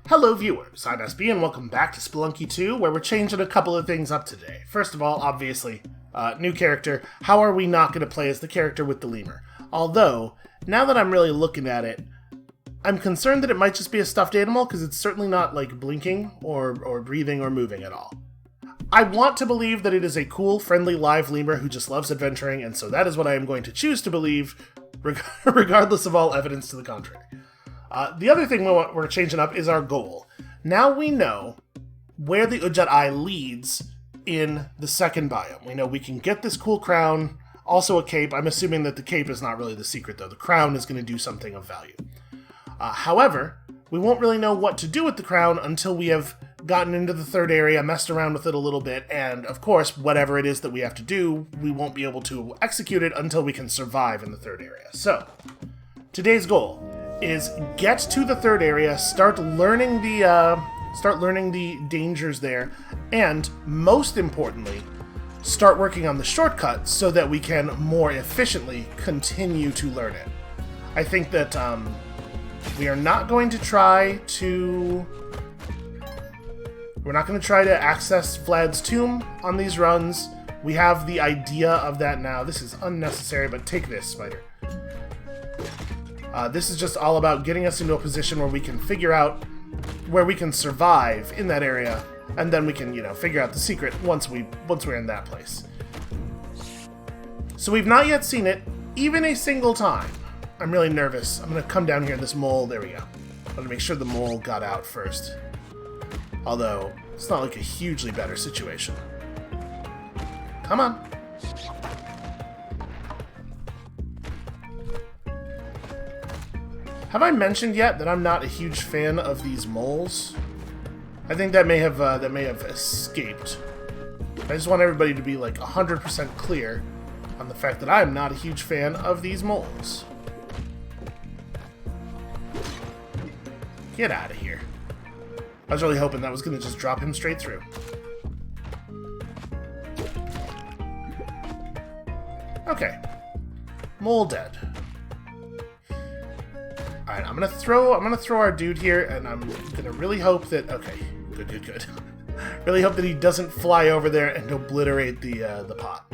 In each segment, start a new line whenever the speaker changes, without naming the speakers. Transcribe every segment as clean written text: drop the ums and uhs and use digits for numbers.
Hello viewers, I'm SB and welcome back to Spelunky 2, where we're changing a couple of things up today. First of all, obviously, new character. How are we not going to play as the character with the lemur? Although, now that I'm really looking at it, I'm concerned that it might just be a stuffed animal, because it's certainly not, like, blinking, or breathing, or moving at all. I want to believe that it is a cool, friendly, live lemur who just loves adventuring, and so that is what I am going to choose to believe, regardless of all evidence to the contrary. The other thing we're changing up is our goal. Now we know where the Udjat Eye leads in the second biome. We know we can get this cool crown, also a cape. I'm assuming that the cape is not really the secret, though. The crown is going to do something of value. However, we won't really know what to do with the crown until we have gotten into the third area, messed around with it a little bit, and of course, whatever it is that we have to do, we won't be able to execute it until we can survive in the third area. So, today's goal is get to the third area, start learning the dangers there, and most importantly, start working on the shortcut so that we can more efficiently continue to learn it. I think that we are not going to try to... We're not going to try to access Vlad's tomb on these runs. We have the idea of that now. This is unnecessary, but take this, spider. This is just all about getting us into a position where we can figure out where we can survive in that area, and then we can, figure out the secret once we're in that place. So we've not yet seen it, even a single time. I'm really nervous. I'm going to come down here, this mole, there we go. I'm going to make sure the mole got out first. Although, it's not like a hugely better situation. Come on. Have I mentioned yet that I'm not a huge fan of these moles? I think that may have escaped. I just want everybody to be like 100% clear on the fact that I am not a huge fan of these moles. Get out of here. I was really hoping that was going to just drop him straight through. Okay. Mole dead. Alright, I'm gonna throw our dude here, and I'm gonna really hope that... Okay, good. Really hope that he doesn't fly over there and obliterate the pot.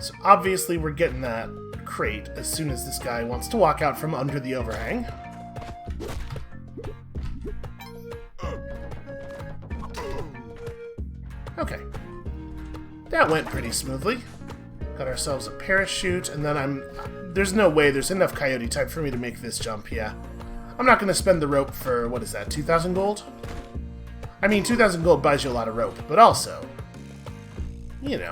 So obviously we're getting that crate as soon as this guy wants to walk out from under the overhang. Okay. That went pretty smoothly. Got ourselves a parachute, and then there's no way there's enough coyote type for me to make this jump, yeah. I'm not going to spend the rope for, what is that, 2,000 gold? I mean, 2,000 gold buys you a lot of rope, but also,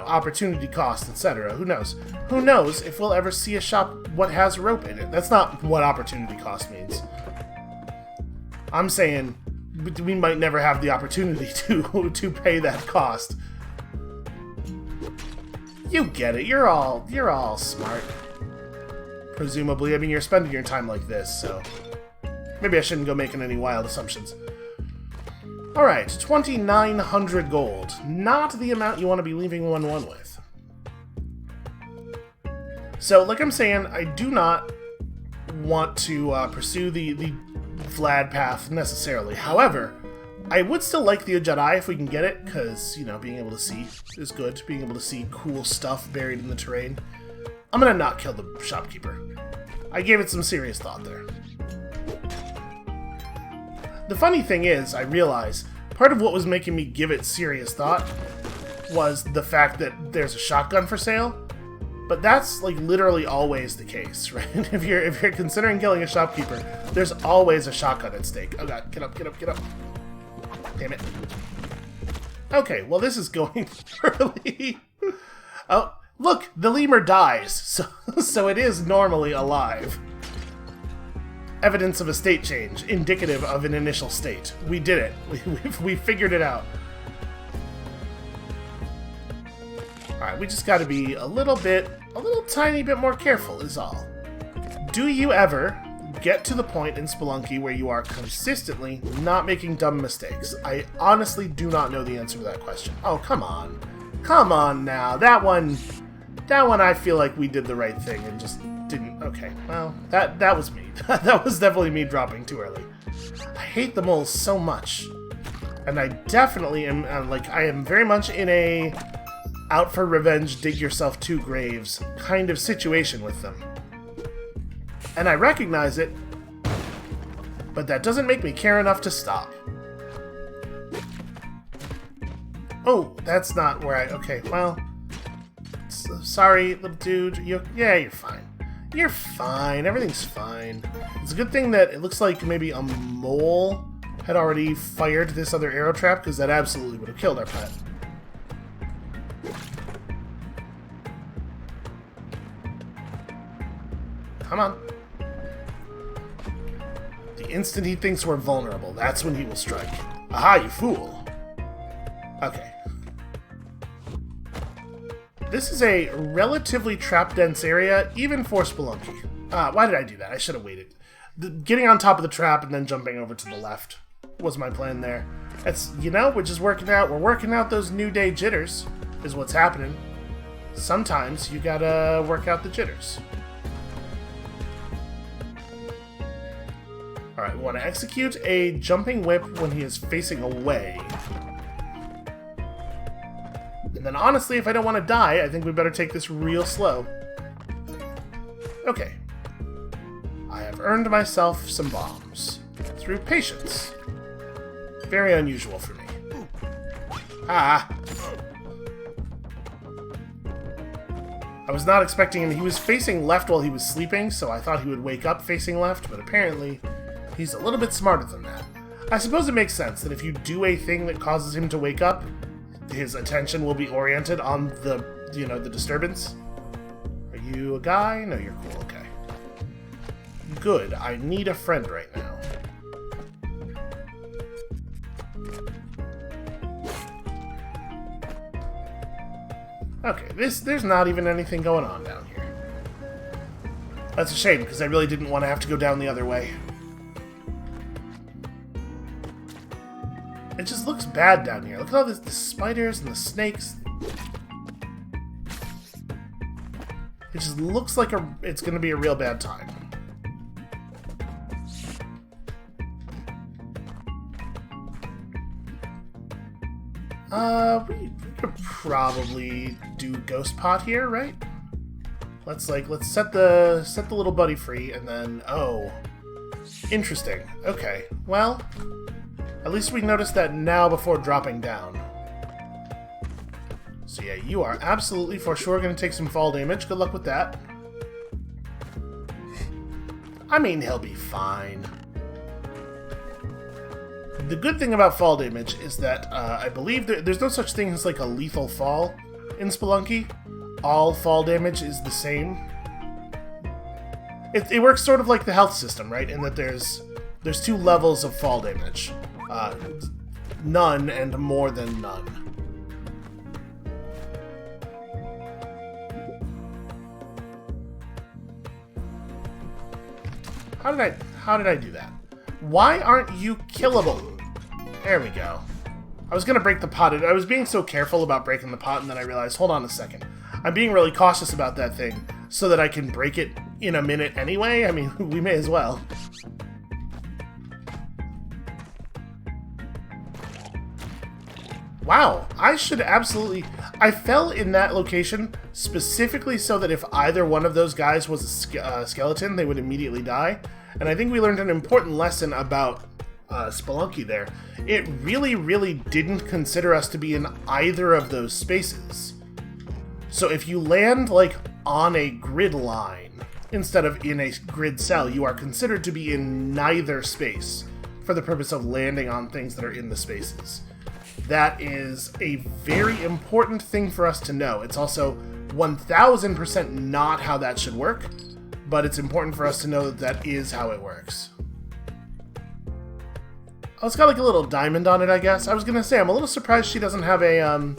opportunity cost, etc. Who knows? Who knows if we'll ever see a shop what has rope in it? That's not what opportunity cost means. I'm saying we might never have the opportunity to pay that cost. You get it. You're all smart. Presumably. I mean, you're spending your time like this, so... Maybe I shouldn't go making any wild assumptions. Alright, 2,900 gold. Not the amount you want to be leaving 1-1 with. So, like I'm saying, I do not want to pursue the Vlad path necessarily. However, I would still like the Udjat Eye if we can get it, because, being able to see is good. Being able to see cool stuff buried in the terrain. I'm gonna not kill the shopkeeper. I gave it some serious thought there. The funny thing is, I realize, part of what was making me give it serious thought was the fact that there's a shotgun for sale, but that's, like, literally always the case, right? If you're considering killing a shopkeeper, there's always a shotgun at stake. Oh god, get up. Damn it. Okay, well this is going poorly. Oh, look, the lemur dies, so it is normally alive. Evidence of a state change, indicative of an initial state. We did it. We figured it out. Alright, we just gotta be a little tiny bit more careful is all. Do you ever get to the point in Spelunky where you are consistently not making dumb mistakes? I honestly do not know the answer to that question. Oh, come on. Come on now. That one I feel like we did the right thing and just didn't... Oh, Okay, well, that was me. That was definitely me dropping too early. I hate the moles so much. And I definitely am, I am very much in a out for revenge, dig yourself 2 graves kind of situation with them. And I recognize it, but that doesn't make me care enough to stop. Oh, that's not where I... Okay, well... Sorry, little dude. Yeah, you're fine. You're fine. Everything's fine. It's a good thing that it looks like maybe a mole had already fired this other arrow trap, because that absolutely would have killed our pet. Come on. The instant he thinks we're vulnerable, that's when he will strike. Aha, you fool! Okay. This is a relatively trap-dense area, even for Spelunky. Why did I do that? I should have waited. Getting on top of the trap and then jumping over to the left was my plan there. It's, you know, we're just working out. We're working out those new day jitters, is what's happening. Sometimes you gotta work out the jitters. Alright, we want to execute a jumping whip when he is facing away. And then honestly, if I don't want to die, I think we better take this real slow. Okay. I have earned myself some bombs. Through patience. Very unusual for me. Ah! I was not expecting him. He was facing left while he was sleeping, so I thought he would wake up facing left, but apparently he's a little bit smarter than that. I suppose it makes sense that if you do a thing that causes him to wake up, his attention will be oriented on the, you know, the disturbance. Are you a guy? No, you're cool. Okay. Good. I need a friend right now. Okay, there's not even anything going on down here. That's a shame, because I really didn't want to have to go down the other way. It just looks bad down here. Look at all the spiders and the snakes. It just looks like it's going to be a real bad time. We could probably do Ghost Pot here, right? Let's set the little buddy free, and then interesting. Okay, well, at least we noticed that now before dropping down. So yeah, you are absolutely for sure going to take some fall damage. Good luck with that. I mean, he'll be fine. The good thing about fall damage is that I believe there's no such thing as like a lethal fall in Spelunky. All fall damage is the same. It works sort of like the health system, right? In that there's 2 levels of fall damage. None and more than none. How did I do that? Why aren't you killable? There we go. I was gonna break the pot. I was being so careful about breaking the pot, and then I realized, hold on a second. I'm being really cautious about that thing so that I can break it in a minute anyway. I mean, we may as well. Wow, I should absolutely... I fell in that location specifically so that if either one of those guys was a skeleton, they would immediately die. And I think we learned an important lesson about Spelunky there. It really, really didn't consider us to be in either of those spaces. So if you land, like, on a grid line instead of in a grid cell, you are considered to be in neither space for the purpose of landing on things that are in the spaces. That is a very important thing for us to know. It's also 1000% not how that should work, but it's important for us to know that that is how it works. Oh, it's got like a little diamond on it, I guess. I was gonna say, I'm a little surprised she doesn't have a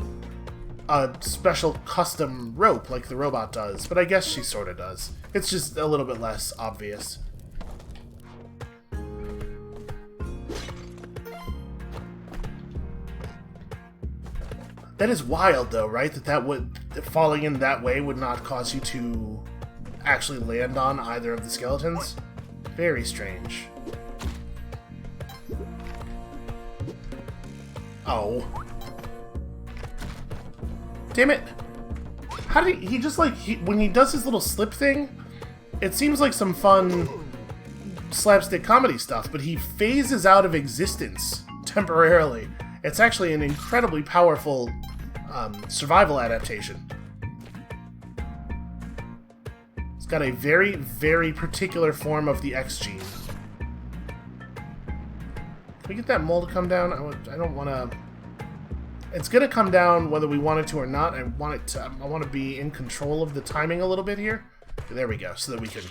special custom rope like the robot does, but I guess she sort of does. It's just a little bit less obvious. That is wild, though, right? That falling in that way would not cause you to actually land on either of the skeletons. Very strange. Oh. Damn it. How did he just like, when he does his little slip thing, it seems like some fun slapstick comedy stuff, but he phases out of existence temporarily. It's actually an incredibly powerful survival adaptation. It's got a very, very particular form of the X gene. Can we get that mole to come down? I don't want to... It's going to come down whether we want it to or not. I want to be in control of the timing a little bit here. There we go, so that we can...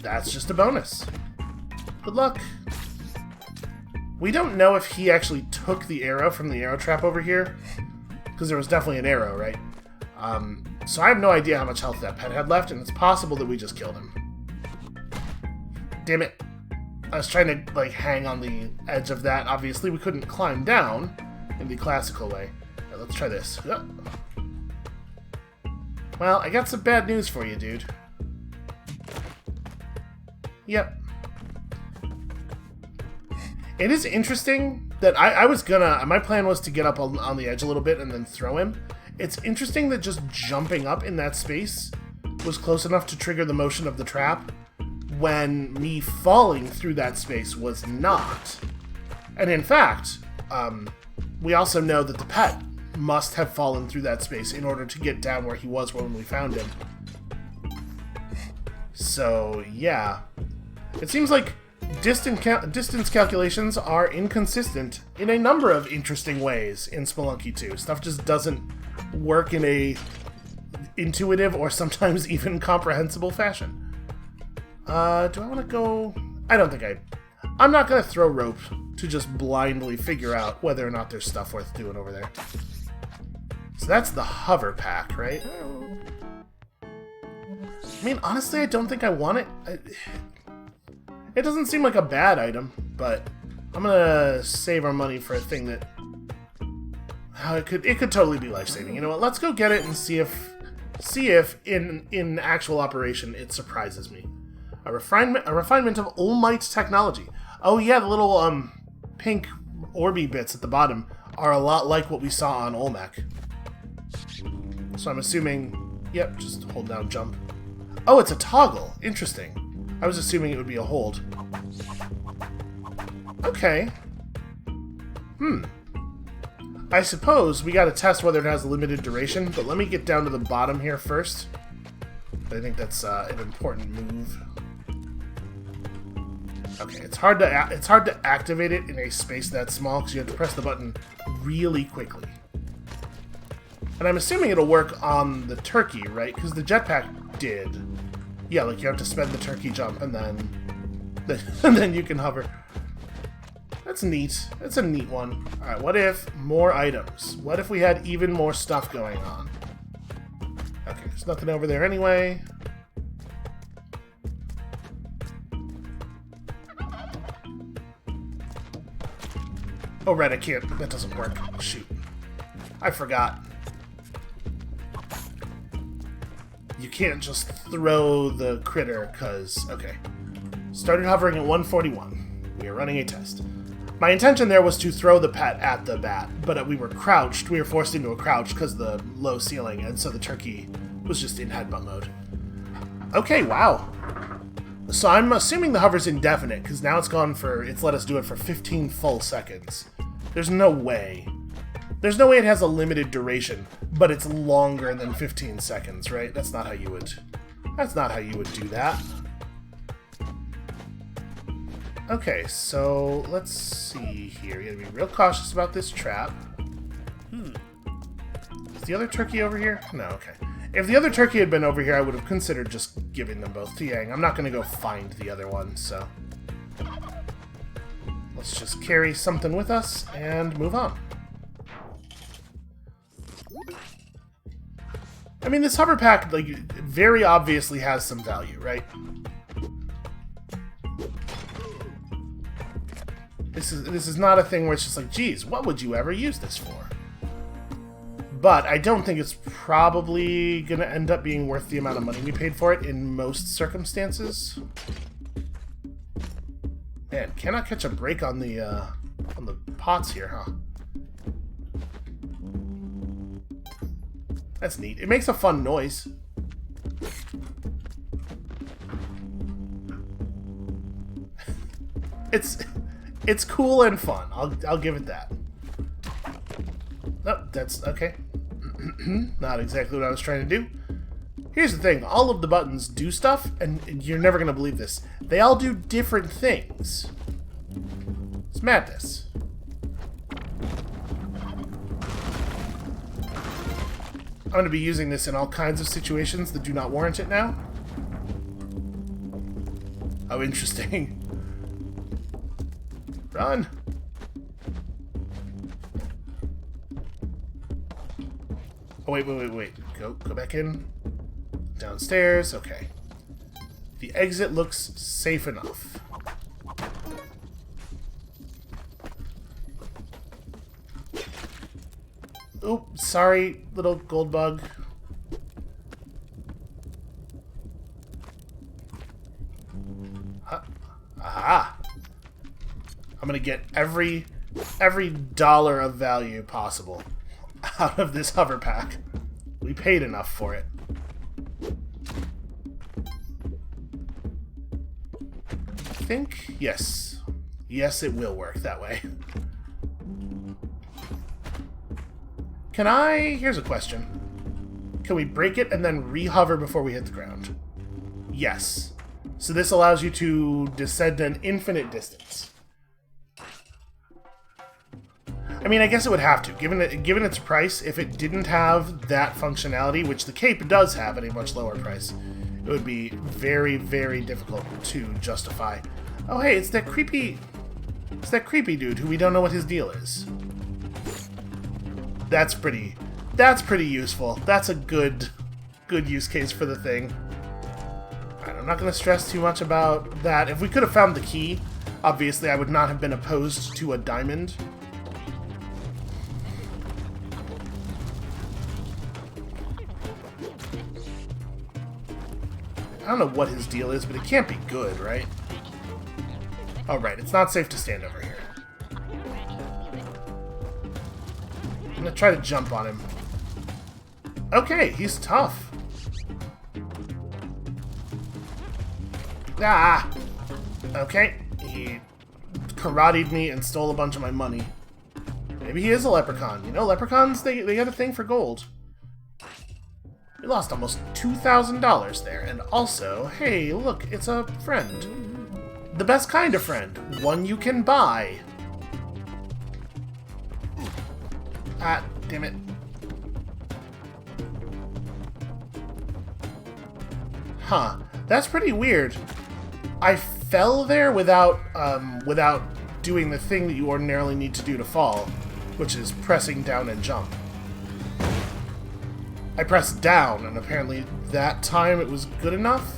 That's just a bonus. Good luck. We don't know if he actually took the arrow from the arrow trap over here, because there was definitely an arrow, right? So I have no idea how much health that pet had left, and it's possible that we just killed him. Damn it. I was trying to, like, hang on the edge of that. Obviously, we couldn't climb down in the classical way. All right, let's try this. Well, I got some bad news for you, dude. Yep. It is interesting that I was gonna... My plan was to get up on the edge a little bit and then throw him. It's interesting that just jumping up in that space was close enough to trigger the motion of the trap, when me falling through that space was not. And in fact, we also know that the pet must have fallen through that space in order to get down where he was when we found him. So, yeah. It seems like distance calculations are inconsistent in a number of interesting ways in Spelunky 2. Stuff just doesn't work in a intuitive or sometimes even comprehensible fashion. Do I want to go... I don't think I'm not going to throw rope to just blindly figure out whether or not there's stuff worth doing over there. So that's the hover pack, right? I mean, honestly, I don't think I want it. It doesn't seem like a bad item, but I'm going to save our money for a thing that... it could totally be life-saving. You know what? Let's go get it and see if in actual operation it surprises me. A refinement of all-might technology. Oh yeah, the little pink orby bits at the bottom are a lot like what we saw on Olmec. So I'm assuming... Yep, just hold down jump. Oh, it's a toggle. Interesting. I was assuming it would be a hold. Okay. I suppose we gotta test whether it has a limited duration, but let me get down to the bottom here first. I think that's an important move. Okay, it's hard to activate it in a space that small because you have to press the button really quickly. And I'm assuming it'll work on the turkey, right? Because the jetpack did. Yeah, like you have to spend the turkey jump and then you can hover. That's neat. That's a neat one. Alright, what if more items? What if we had even more stuff going on? Okay, there's nothing over there anyway. Oh, right, I can't. That doesn't work. Shoot. I forgot. You can't just throw the critter, because... Okay. Started hovering at 141. We are running a test. My intention there was to throw the pet at the bat, but we were crouched. We were forced into a crouch because of the low ceiling, and so the turkey was just in headbutt mode. Okay, wow. So I'm assuming the hover's indefinite, because now it's let us do it for 15 full seconds. There's no way. There's no way it has a limited duration, but it's longer than 15 seconds, right? That's not how you would do that. Okay, so let's see here. You gotta be real cautious about this trap. Is the other turkey over here? No, okay. If the other turkey had been over here, I would have considered just giving them both to Yang. I'm not going to go find the other one, so... Let's just carry something with us and move on. I mean, this hover pack, like, very obviously has some value, right? This is not a thing where it's just like, geez, what would you ever use this for? But I don't think it's probably going to end up being worth the amount of money we paid for it in most circumstances. Man, cannot catch a break on the pots here, huh? That's neat. It makes a fun noise. It's cool and fun. I'll give it that. Nope, that's okay. Not exactly what I was trying to do. Here's the thing. All of the buttons do stuff, and you're never going to believe this. They all do different things. It's madness. I'm going to be using this in all kinds of situations that do not warrant it now. Oh, interesting. Run! Oh, wait. Go back in. Downstairs. Okay. The exit looks safe enough. Oop, sorry, little gold bug. Aha! I'm gonna get every dollar of value possible out of this hover pack. We paid enough for it. I think, yes. Yes, it will work that way. Can I... Here's a question. Can we break it and then re-hover before we hit the ground? Yes. So this allows you to descend an infinite distance. I mean, I guess it would have to. Given its price, if it didn't have that functionality, which the cape does have at a much lower price, it would be very, very difficult to justify. Oh, hey, it's that creepy dude who we don't know what his deal is. That's pretty useful. That's a good use case for the thing. Alright, I'm not going to stress too much about that. If we could have found the key, obviously I would not have been opposed to a diamond. I don't know what his deal is, but it can't be good, right? Oh, right. It's not safe to stand over here. I'm gonna try to jump on him. Okay, he's tough. Ah! Okay, he karate'd me and stole a bunch of my money. Maybe he is a leprechaun. You know, leprechauns, they got a thing for gold. We lost almost $2,000 there, and also, hey, look, it's a friend. The best kind of friend. One you can buy. Ah, damn it. Huh. That's pretty weird. I fell there without doing the thing that you ordinarily need to do to fall, which is pressing down and jump. I pressed down, and apparently that time it was good enough?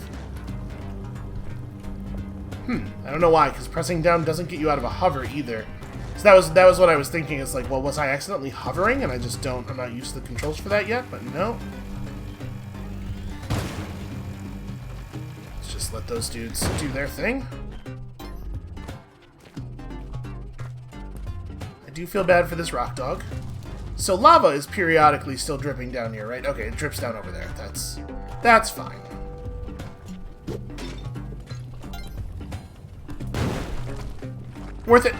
I don't know why, because pressing down doesn't get you out of a hover either. So that was what I was thinking. It's like, well, was I accidentally hovering, and I'm not used to the controls for that yet, but no. Let's just let those dudes do their thing. I do feel bad for this rock dog. So lava is periodically still dripping down here, right? Okay, it drips down over there. That's fine. Worth it.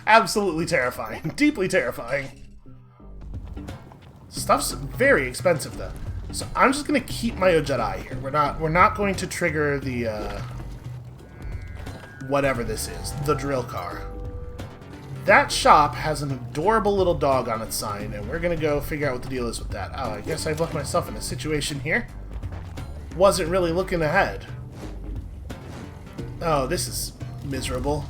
Absolutely terrifying. Deeply terrifying. Stuff's very expensive though. So I'm just gonna keep my Jedi here. We're not going to trigger the whatever this is, the drill car. That shop has an adorable little dog on its sign, and we're gonna go figure out what the deal is with that. Oh, I guess I've left myself in a situation here. Wasn't really looking ahead. Oh, this is miserable.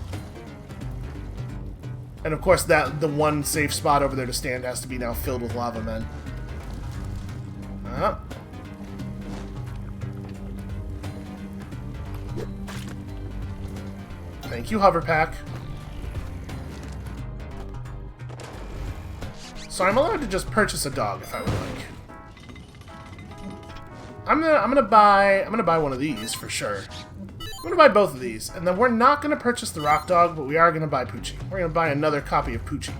And of course, the one safe spot over there to stand has to be now filled with lava men. Thank you, hover pack. So I'm allowed to just purchase a dog if I would like. I'm gonna buy one of these for sure. I'm gonna buy both of these, and then we're not gonna purchase the rock dog, but we are gonna buy Poochie. We're gonna buy another copy of Poochie,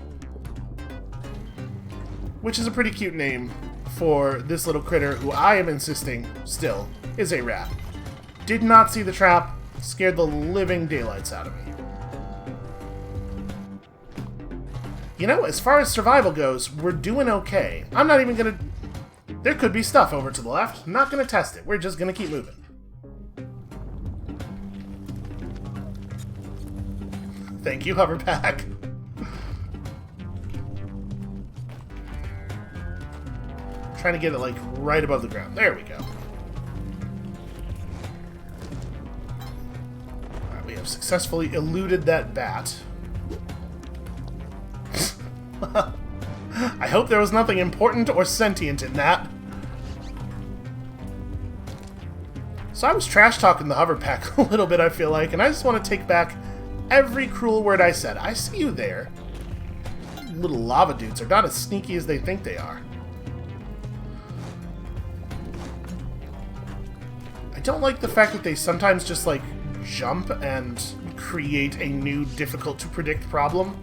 which is a pretty cute name for this little critter who I am insisting still is a rat. Did not see the trap, scared the living daylights out of me. You know, as far as survival goes, we're doing okay. I'm not even gonna... There could be stuff over to the left. I'm not gonna test it. We're just gonna keep moving. Thank you, Hoverpack. Trying to get it, like, right above the ground. There we go. Alright, we have successfully eluded that bat. I hope there was nothing important or sentient in that. So I was trash-talking the Hoverpack a little bit, I feel like, and I just want to take back every cruel word I said. I see you there. Little lava dudes are not as sneaky as they think they are. I don't like the fact that they sometimes just, like, jump and create a new, difficult-to-predict problem.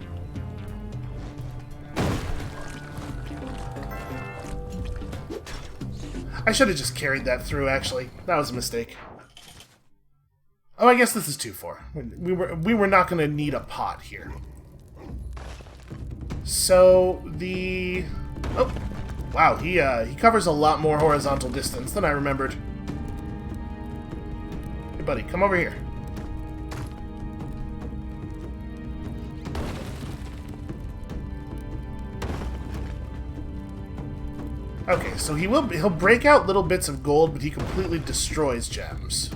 I should have just carried that through, actually. That was a mistake. Oh, I guess this is 2-4. We were not going to need a pot here. So, the... Oh, wow, he covers a lot more horizontal distance than I remembered. Hey, buddy, come over here. Okay, so he'll break out little bits of gold, but he completely destroys gems.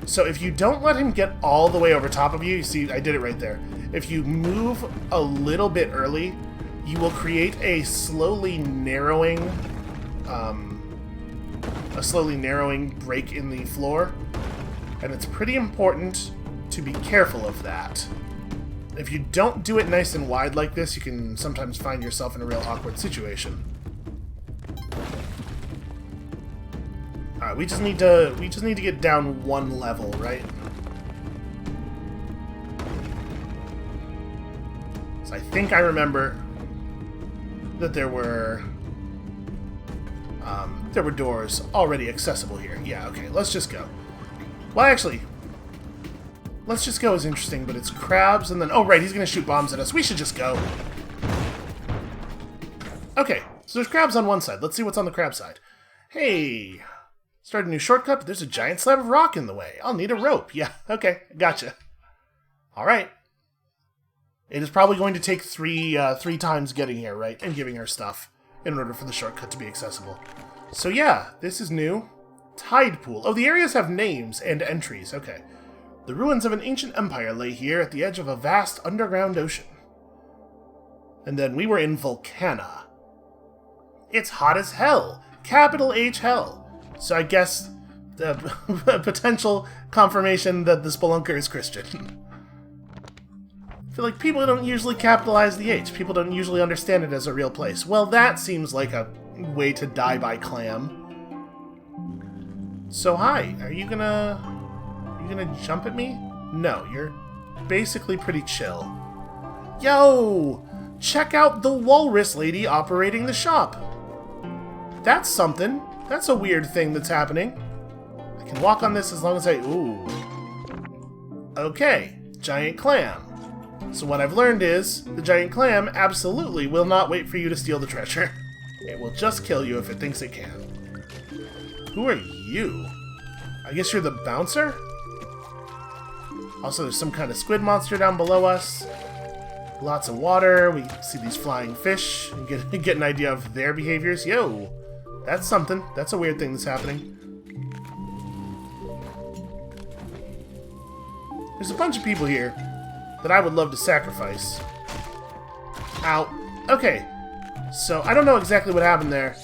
So if you don't let him get all the way over top of you, you see, I did it right there. If you move a little bit early, you will create a slowly narrowing break in the floor, and it's pretty important to be careful of that. If you don't do it nice and wide like this, you can sometimes find yourself in a real awkward situation. Alright, we just need to get down one level, right? So I think I remember that there were doors already accessible here. Yeah, okay, let's just go. Well, actually, let's just go is interesting, but it's crabs and then... Oh, right, he's going to shoot bombs at us. We should just go. Okay, so there's crabs on one side. Let's see what's on the crab side. Hey, start a new shortcut, but there's a giant slab of rock in the way. I'll need a rope. Yeah, okay, gotcha. All right. It is probably going to take three times getting here, right? And giving her stuff in order for the shortcut to be accessible. So yeah, this is new. Tide pool. Oh, the areas have names and entries. Okay. The ruins of an ancient empire lay here at the edge of a vast underground ocean. And then we were in Volcana. It's hot as hell. Capital H hell. So I guess the potential confirmation that the Spelunker is Christian. I feel like people don't usually capitalize the H. People don't usually understand it as a real place. Well, that seems like a way to die by clam. So hi, are you gonna jump at me? No, you're basically pretty chill. Yo! Check out the walrus lady operating the shop. That's something. That's a weird thing that's happening. I can walk on this as long as I... Ooh. Okay, giant clam. So what I've learned is, the giant clam absolutely will not wait for you to steal the treasure. It will just kill you if it thinks it can. Who are you? I guess you're the bouncer? Also, there's some kind of squid monster down below us. Lots of water. We see these flying fish and get an idea of their behaviors. Yo, that's something. That's a weird thing that's happening. There's a bunch of people here that I would love to sacrifice. Ow. Okay, so I don't know exactly what happened there.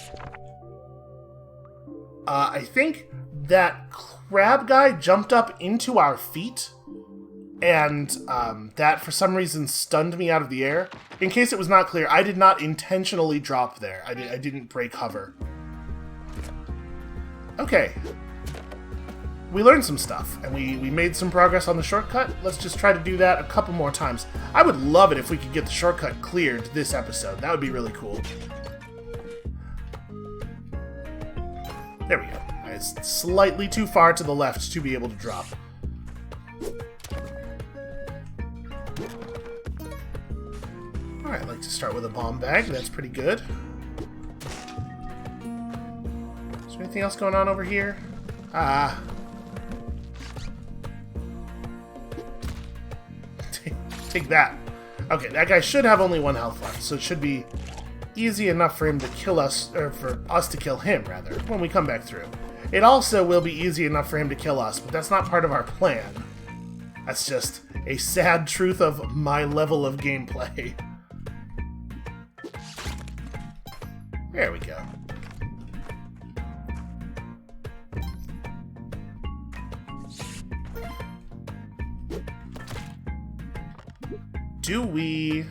I think that crab guy jumped up into our feet and that for some reason stunned me out of the air. In case it was not clear, I did not intentionally drop there. I didn't break hover. Okay. We learned some stuff, and we made some progress on the shortcut. Let's just try to do that a couple more times. I would love it if we could get the shortcut cleared this episode. That would be really cool. There we go. It's slightly too far to the left to be able to drop. Alright, I'd like to start with a bomb bag. That's pretty good. Is there anything else going on over here? Take that. Okay, that guy should have only 1 health left, so it should be easy enough for him to kill us, or for us to kill him, rather, when we come back through. It also will be easy enough for him to kill us, but that's not part of our plan. That's just a sad truth of my level of gameplay. There we go. Do we...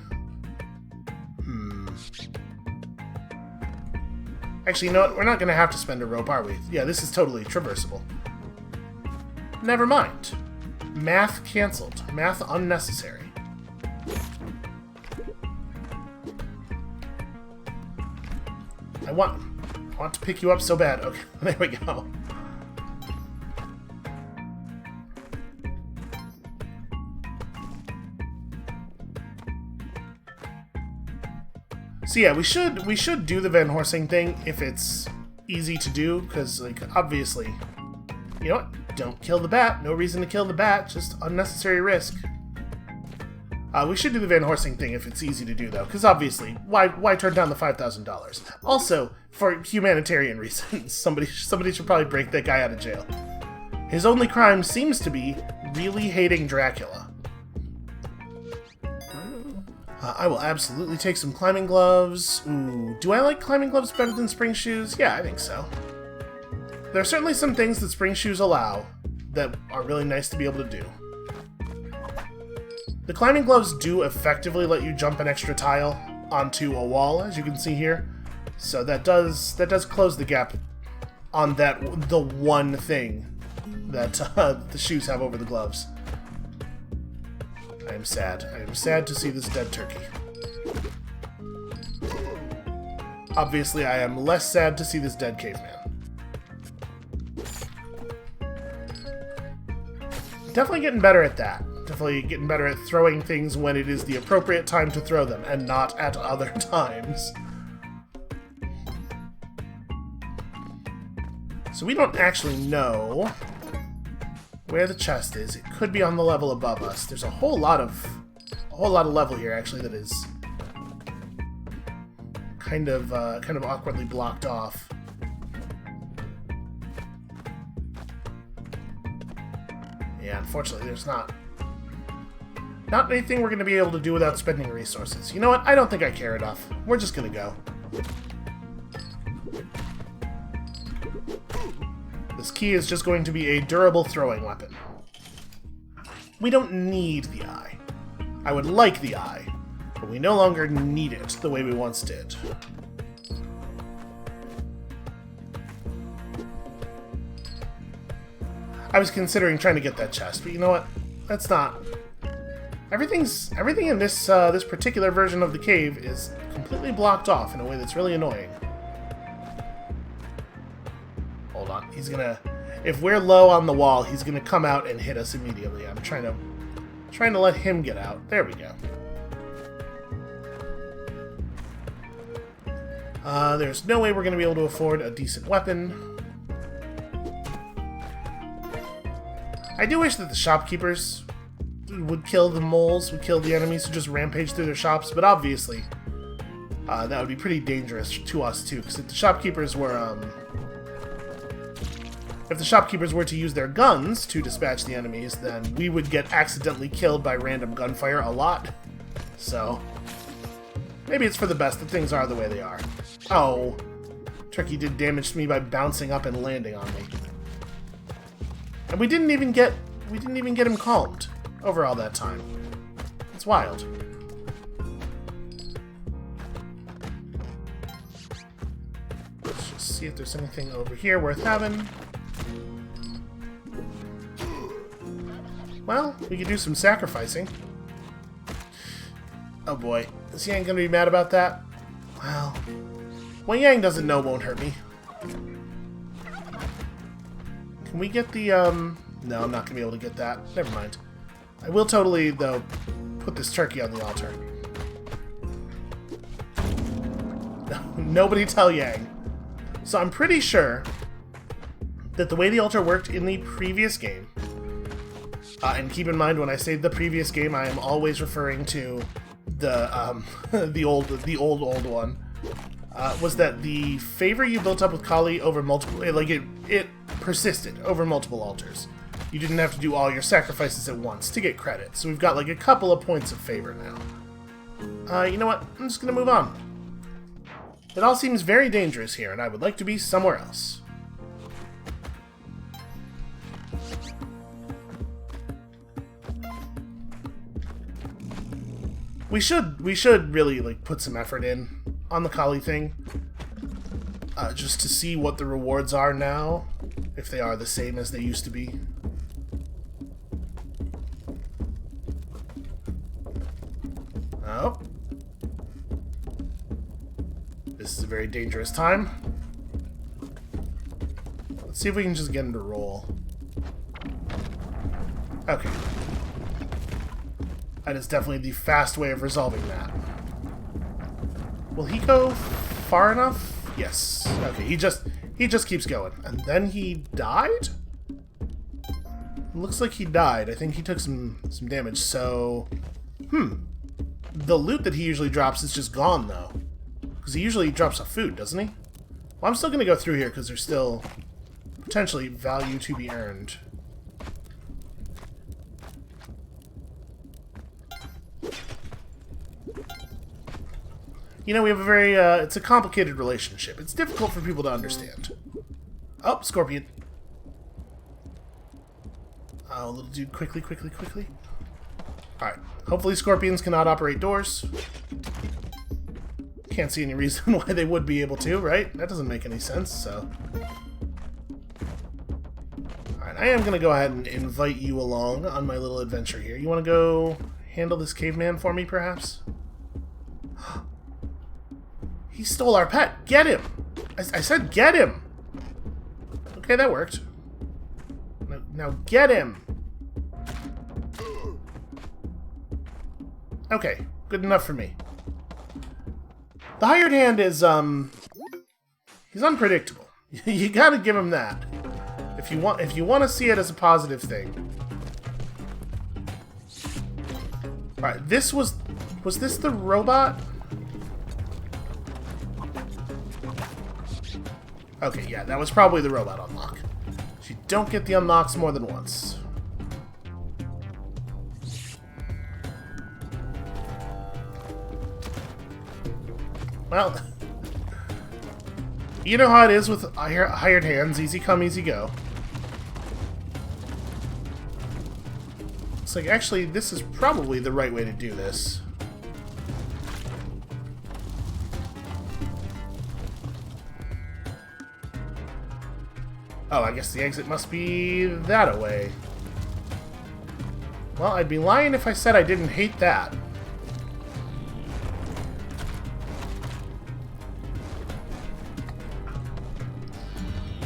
Actually, you know what? We're not going to have to spend a rope, are we? Yeah, this is totally traversable. Never mind. Math cancelled. Math unnecessary. I want to pick you up so bad. Okay, there we go. So yeah, we should do the Van Horsing thing if it's easy to do, because, like, obviously, you know what? Don't kill the bat. No reason to kill the bat. Just unnecessary risk. We should do the Van Horsing thing if it's easy to do, though, because obviously, why turn down the $5,000? Also, for humanitarian reasons, somebody should probably break that guy out of jail. His only crime seems to be really hating Dracula. I will absolutely take some climbing gloves. Ooh, do I like climbing gloves better than spring shoes? Yeah, I think so. There are certainly some things that spring shoes allow that are really nice to be able to do. The climbing gloves do effectively let you jump an extra tile onto a wall, as you can see here. So that does close the gap on the one thing that the shoes have over the gloves. I am sad. I am sad to see this dead turkey. Obviously, I am less sad to see this dead caveman. Definitely getting better at that. Definitely getting better at throwing things when it is the appropriate time to throw them, and not at other times. So we don't actually know where the chest is. It could be on the level above us. There's a whole lot of level here, actually, that is kind of awkwardly blocked off. Yeah, unfortunately, there's not anything we're going to be able to do without spending resources. You know what? I don't think I care enough. We're just going to go. This key is just going to be a durable throwing weapon. We don't need the eye. I would like the eye, but we no longer need it the way we once did. I was considering trying to get that chest, but you know what? That's not... Everything in this this particular version of the cave is completely blocked off in a way that's really annoying. Hold on, he's gonna... If we're low on the wall, he's gonna come out and hit us immediately. I'm trying to let him get out. There we go. There's no way we're gonna be able to afford a decent weapon. I do wish that the shopkeepers would kill the moles, would kill the enemies who just rampage through their shops, but obviously that would be pretty dangerous to us too, because if the shopkeepers were to use their guns to dispatch the enemies, then we would get accidentally killed by random gunfire a lot. So maybe it's for the best that things are the way they are. Oh, Turkey did damage to me by bouncing up and landing on me. And we didn't even get him calmed. over all that time. It's wild. Let's just see if there's anything over here worth having. Well, we could do some sacrificing. Oh boy, is Yang gonna be mad about that? Well, what Yang doesn't know won't hurt me. Can we get the, No, I'm not gonna be able to get that. Never mind. I will totally, though, put this turkey on the altar. Nobody tell Yang. So I'm pretty sure that the way the altar worked in the previous game, and keep in mind when I say the previous game, I am always referring to the the old one, was that the favor you built up with Kali over multiple, it persisted over multiple altars. You didn't have to do all your sacrifices at once to get credit. So we've got like a couple of points of favor now. You know what? I'm just gonna move on. It all seems very dangerous here, and I would like to be somewhere else. We should really like put some effort in on the Kali thing, just to see what the rewards are now, if they are the same as they used to be. Oh, this is a very dangerous time. Let's see if we can just get him to roll. Okay. That is definitely the fast way of resolving that. Will he go far enough? Yes. Okay, he just keeps going. And then he died? Looks like he died. I think he took some damage, so... The loot that he usually drops is just gone, though. Because he usually drops off food, doesn't he? Well, I'm still going to go through here because there's still potentially value to be earned. You know, we have a very, it's a complicated relationship. It's difficult for people to understand. Oh, scorpion. Oh, little dude, quickly. Alright, hopefully scorpions cannot operate doors. Can't see any reason why they would be able to, right? That doesn't make any sense, so... Alright, I am going to go ahead and invite you along on my little adventure here. You want to go handle this caveman for me, perhaps? He stole our pet! Get him! I said get him! Okay, that worked. Now get him! Okay, good enough for me. The hired hand is, he's unpredictable. You gotta give him that. If you want to see it as a positive thing. Alright, this was this the robot? Okay, yeah, that was probably the robot unlock. You don't get the unlocks more than once. Well, you know how it is with hired hands. Easy come, easy go. It's like, actually, this is probably the right way to do this. Oh, I guess the exit must be that-a-way. Well, I'd be lying if I said I didn't hate that.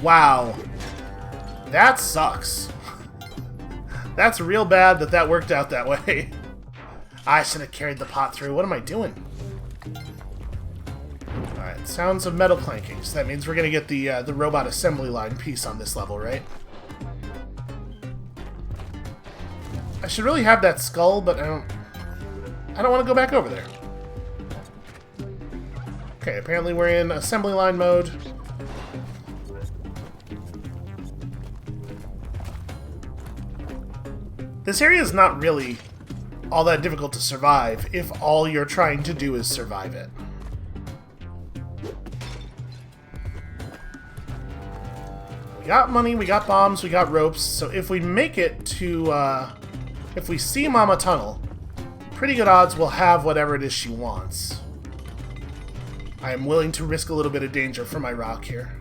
Wow. That sucks. That's real bad that worked out that way. I should have carried the pot through. What am I doing? Alright, sounds of metal clanking. So that means we're going to get the robot assembly line piece on this level, right? I should really have that skull, but I don't want to go back over there. Okay, apparently we're in assembly line mode. This area is not really all that difficult to survive if all you're trying to do is survive it. We got money, we got bombs, we got ropes, so if we make it to if we see Mama Tunnel, pretty good odds we'll have whatever it is she wants. I am willing to risk a little bit of danger for my rock here.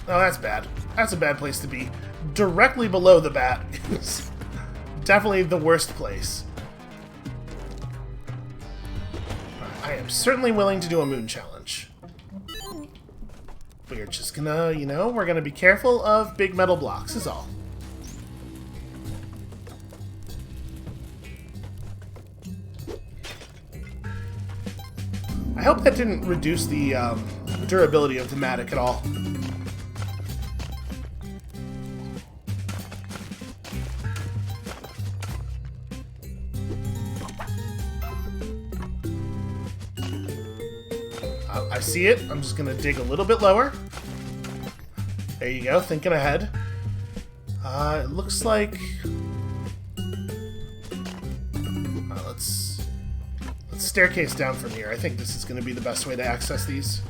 Oh, that's bad. That's a bad place to be. Directly below the bat is definitely the worst place. I am certainly willing to do a moon challenge. We're just gonna, you know, we're gonna be careful of big metal blocks, is all. I hope that didn't reduce the durability of the Matic at all. I see it. I'm just going to dig a little bit lower. There you go, thinking ahead. It looks like... let's staircase down from here. I think this is going to be the best way to access these.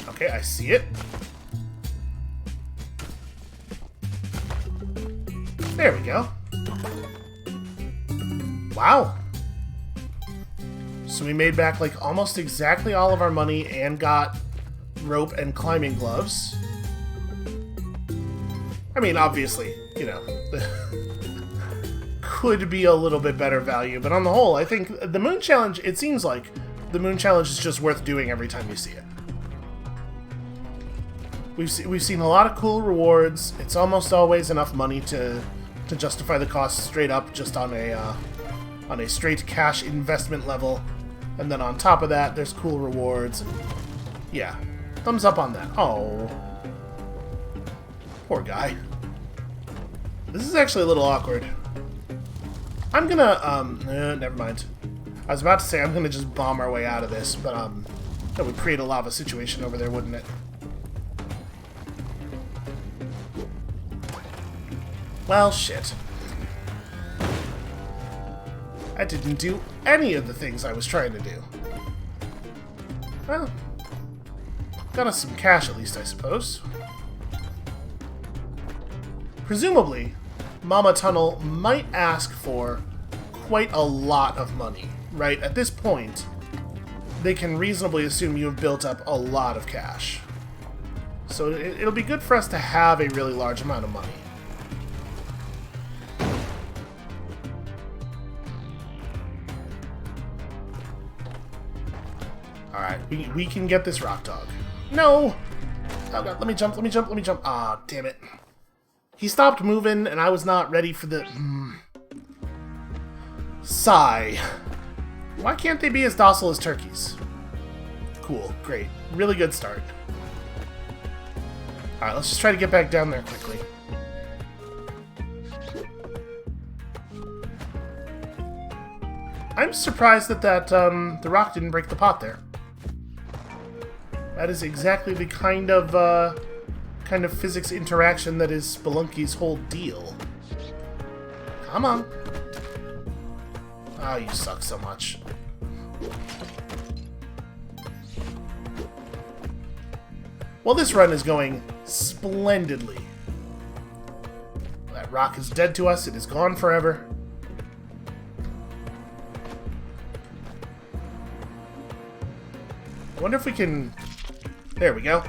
Okay, I see it. There we go. Wow. So we made back like almost exactly all of our money and got rope and climbing gloves. I mean, obviously, you know, could be a little bit better value, but on the whole, I think the Moon Challenge, it seems like the Moon Challenge is just worth doing every time you see it. We've seen a lot of cool rewards. It's almost always enough money to justify the cost straight up, just on a straight cash investment level. And then on top of that, there's cool rewards. And yeah, thumbs up on that. Oh, poor guy. This is actually a little awkward. I'm gonna never mind. I was about to say I'm gonna just bomb our way out of this, but that would create a lava situation over there, wouldn't it? Well, shit. I didn't do any of the things I was trying to do. Well, got us some cash at least, I suppose. Presumably, Mama Tunnel might ask for quite a lot of money, right? At this point, they can reasonably assume you have built up a lot of cash. So it'll be good for us to have a really large amount of money. Alright, we can get this rock dog. No! Oh god, let me jump, let me jump, let me jump. Ah, damn it. He stopped moving, and I was not ready for the... Sigh. Why can't they be as docile as turkeys? Cool, great. Really good start. Alright, let's just try to get back down there quickly. I'm surprised that the rock didn't break the pot there. That is exactly the kind of physics interaction that is Spelunky's whole deal. Come on. Oh, you suck so much. Well, this run is going splendidly. That rock is dead to us. It is gone forever. I wonder if we can... There we go.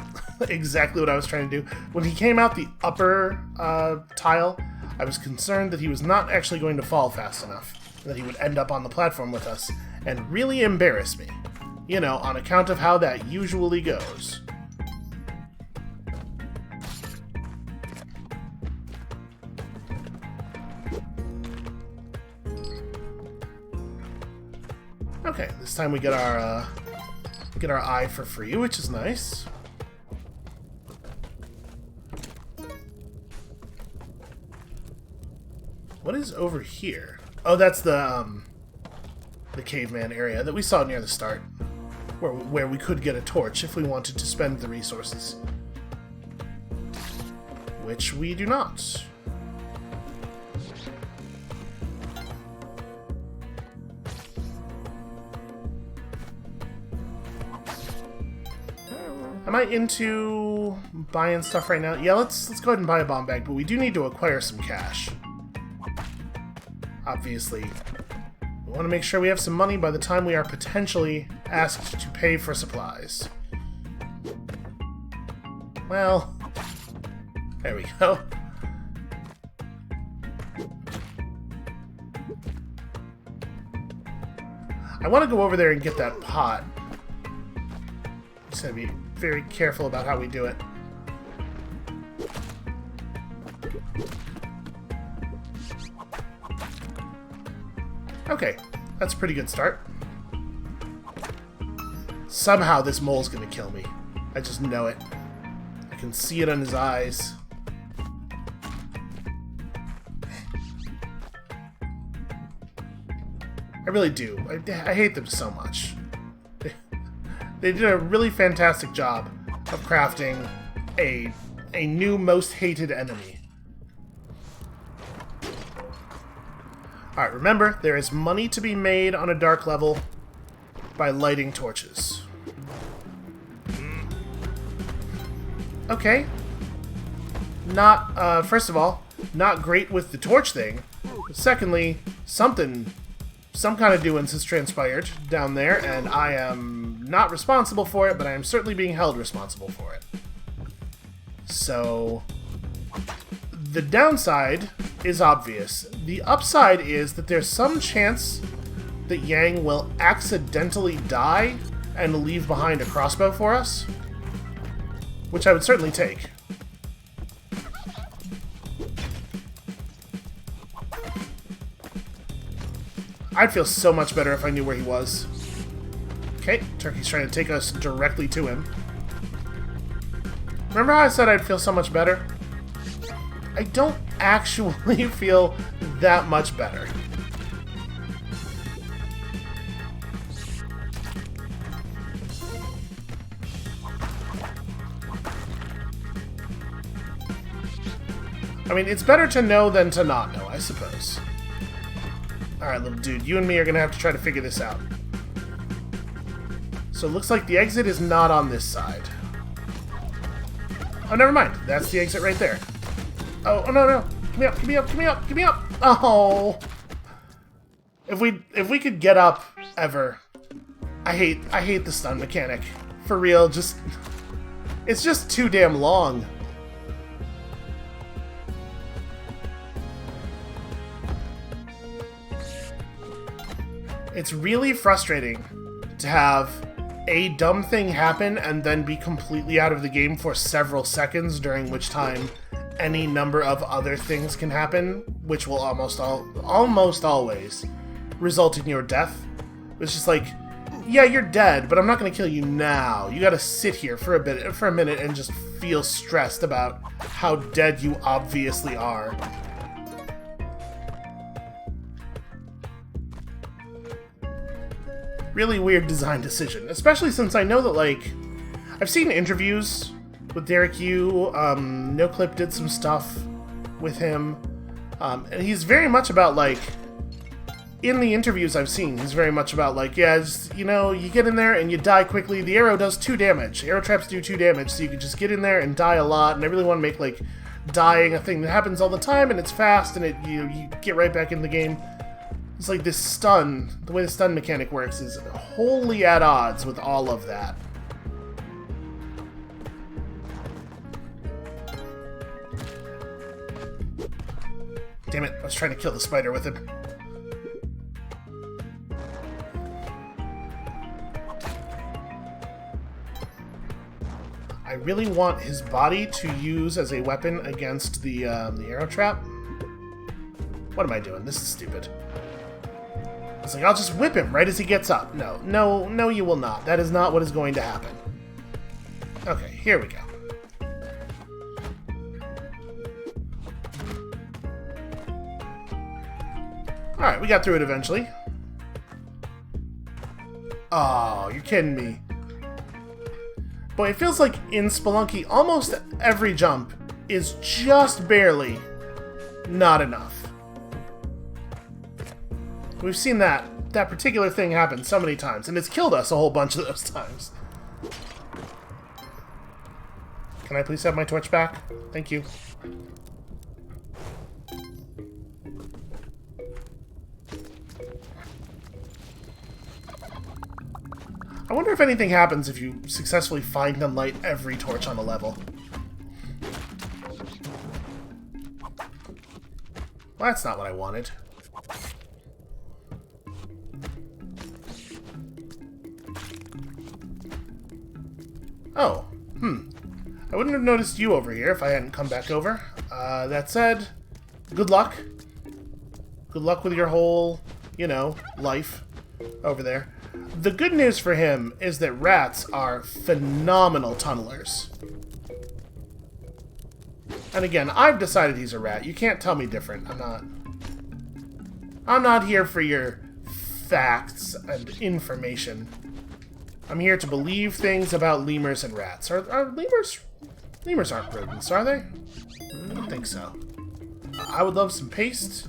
Exactly what I was trying to do. When he came out the upper tile, I was concerned that he was not actually going to fall fast enough, that he would end up on the platform with us and really embarrass me. You know, on account of how that usually goes. Okay, this time we get our eye for free, which is nice. What is over here? Oh, that's the the caveman area that we saw near the start, where we could get a torch if we wanted to spend the resources. Which we do not. Am I into buying stuff right now? Yeah, let's go ahead and buy a bomb bag, but we do need to acquire some cash. Obviously, we want to make sure we have some money by the time we are potentially asked to pay for supplies. Well, there we go. I want to go over there and get that pot. Just gotta be very careful about how we do it. Okay, that's a pretty good start. Somehow this mole's gonna kill me. I just know it. I can see it on his eyes. I really do. I hate them so much. They did a really fantastic job of crafting a new most hated enemy. Alright, remember, there is money to be made on a dark level by lighting torches. Okay. Not, first of all, not great with the torch thing. Secondly, some kind of doings has transpired down there, and I am not responsible for it, but I am certainly being held responsible for it. So, the downside is obvious. The upside is that there's some chance that Yang will accidentally die and leave behind a crossbow for us, which I would certainly take. I'd feel so much better if I knew where he was. Okay, Turkey's trying to take us directly to him. Remember how I said I'd feel so much better? I don't actually feel that much better. I mean, it's better to know than to not know, I suppose. Alright, little dude, you and me are gonna have to try to figure this out. So it looks like the exit is not on this side. Oh, never mind. That's the exit right there. Oh, no, no. Give me up, give me up, give me up, give me up! Oh! If we could get up, ever. I hate the stun mechanic. For real, just... It's just too damn long. It's really frustrating to have a dumb thing happen and then be completely out of the game for several seconds, during which time any number of other things can happen, which will almost always result in your death. It's just like, yeah, you're dead, but I'm not going to kill you now. You got to sit here for a minute and just feel stressed about how dead you obviously are. Really weird design decision, especially since I know that, like, I've seen interviews with Derek Yu, NoClip did some stuff with him, and he's very much about, like, in the interviews I've seen, he's very much about, like, yeah, just, you know, you get in there and you die quickly, the arrow does 2 damage, arrow traps do 2 damage, so you can just get in there and die a lot, and I really want to make, like, dying a thing that happens all the time, and it's fast, and you get right back in the game. It's like this stun, the way the stun mechanic works is wholly at odds with all of that. Damn it, I was trying to kill the spider with him. I really want his body to use as a weapon against the arrow trap. What am I doing? This is stupid. It's like, I'll just whip him right as he gets up. No, no, no, you will not. That is not what is going to happen. Okay, here we go. Alright, we got through it eventually. Oh, you're kidding me. Boy, it feels like in Spelunky, almost every jump is just barely not enough. We've seen that particular thing happen so many times, and it's killed us a whole bunch of those times. Can I please have my torch back? Thank you. I wonder if anything happens if you successfully find and light every torch on a level. Well, that's not what I wanted. Oh, I wouldn't have noticed you over here if I hadn't come back over. That said, good luck. Good luck with your whole, you know, life over there. The good news for him is that rats are phenomenal tunnelers. And again, I've decided he's a rat. You can't tell me different. I'm not here for your facts and information. I'm here to believe things about lemurs and rats. Are lemurs... Lemurs aren't rodents, are they? I don't think so. I would love some paste.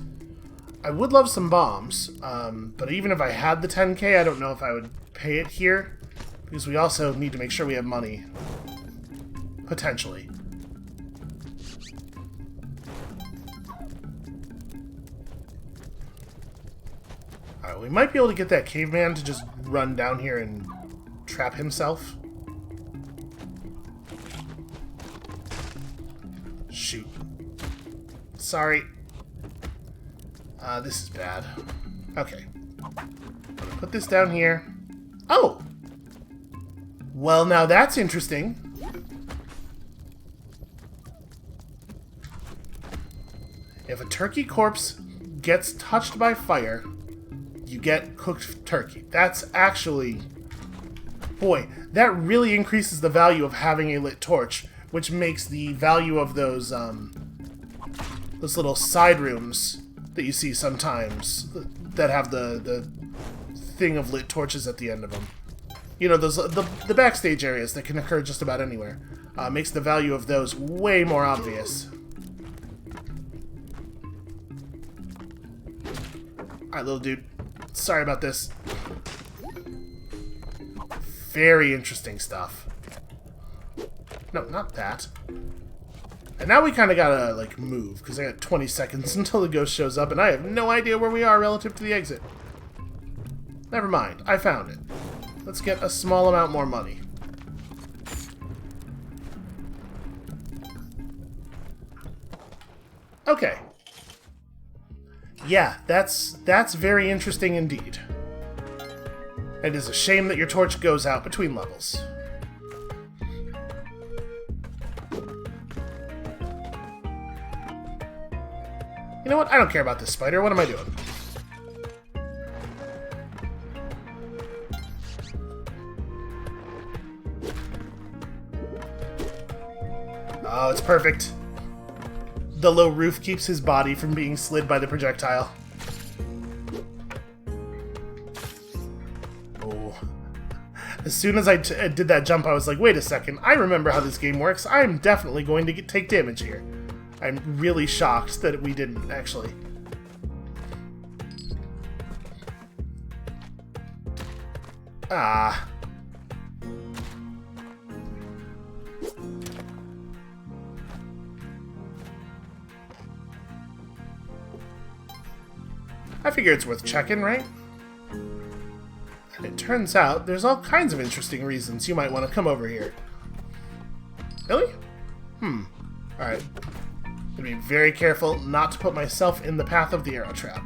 I would love some bombs. But even if I had the 10k, I don't know if I would pay it here. Because we also need to make sure we have money. Potentially. Alright, we might be able to get that caveman to just run down here and trap himself. Shoot. Sorry. This is bad. Okay. I'm gonna put this down here. Oh! Well, now that's interesting. If a turkey corpse gets touched by fire, you get cooked turkey. That's actually... Boy, that really increases the value of having a lit torch, which makes the value of those little side rooms that you see sometimes that have the thing of lit torches at the end of them. You know, those the backstage areas that can occur just about anywhere. Makes the value of those way more obvious. Alright, little dude. Sorry about this. Very interesting stuff. No, not that. And now we kind of gotta, like, move, because I got 20 seconds until the ghost shows up, and I have no idea where we are relative to the exit. Never mind. I found it. Let's get a small amount more money. Okay. Yeah, that's very interesting indeed. It is a shame that your torch goes out between levels. You know what? I don't care about this spider. What am I doing? Oh, it's perfect. The low roof keeps his body from being slid by the projectile. Oh. As soon as I did that jump, I was like, wait a second. I remember how this game works. I'm definitely going to take damage here. I'm really shocked that we didn't, actually. Ah. I figure it's worth checking, right? And it turns out there's all kinds of interesting reasons you might want to come over here. Really? Alright. I'm gonna be very careful not to put myself in the path of the arrow trap.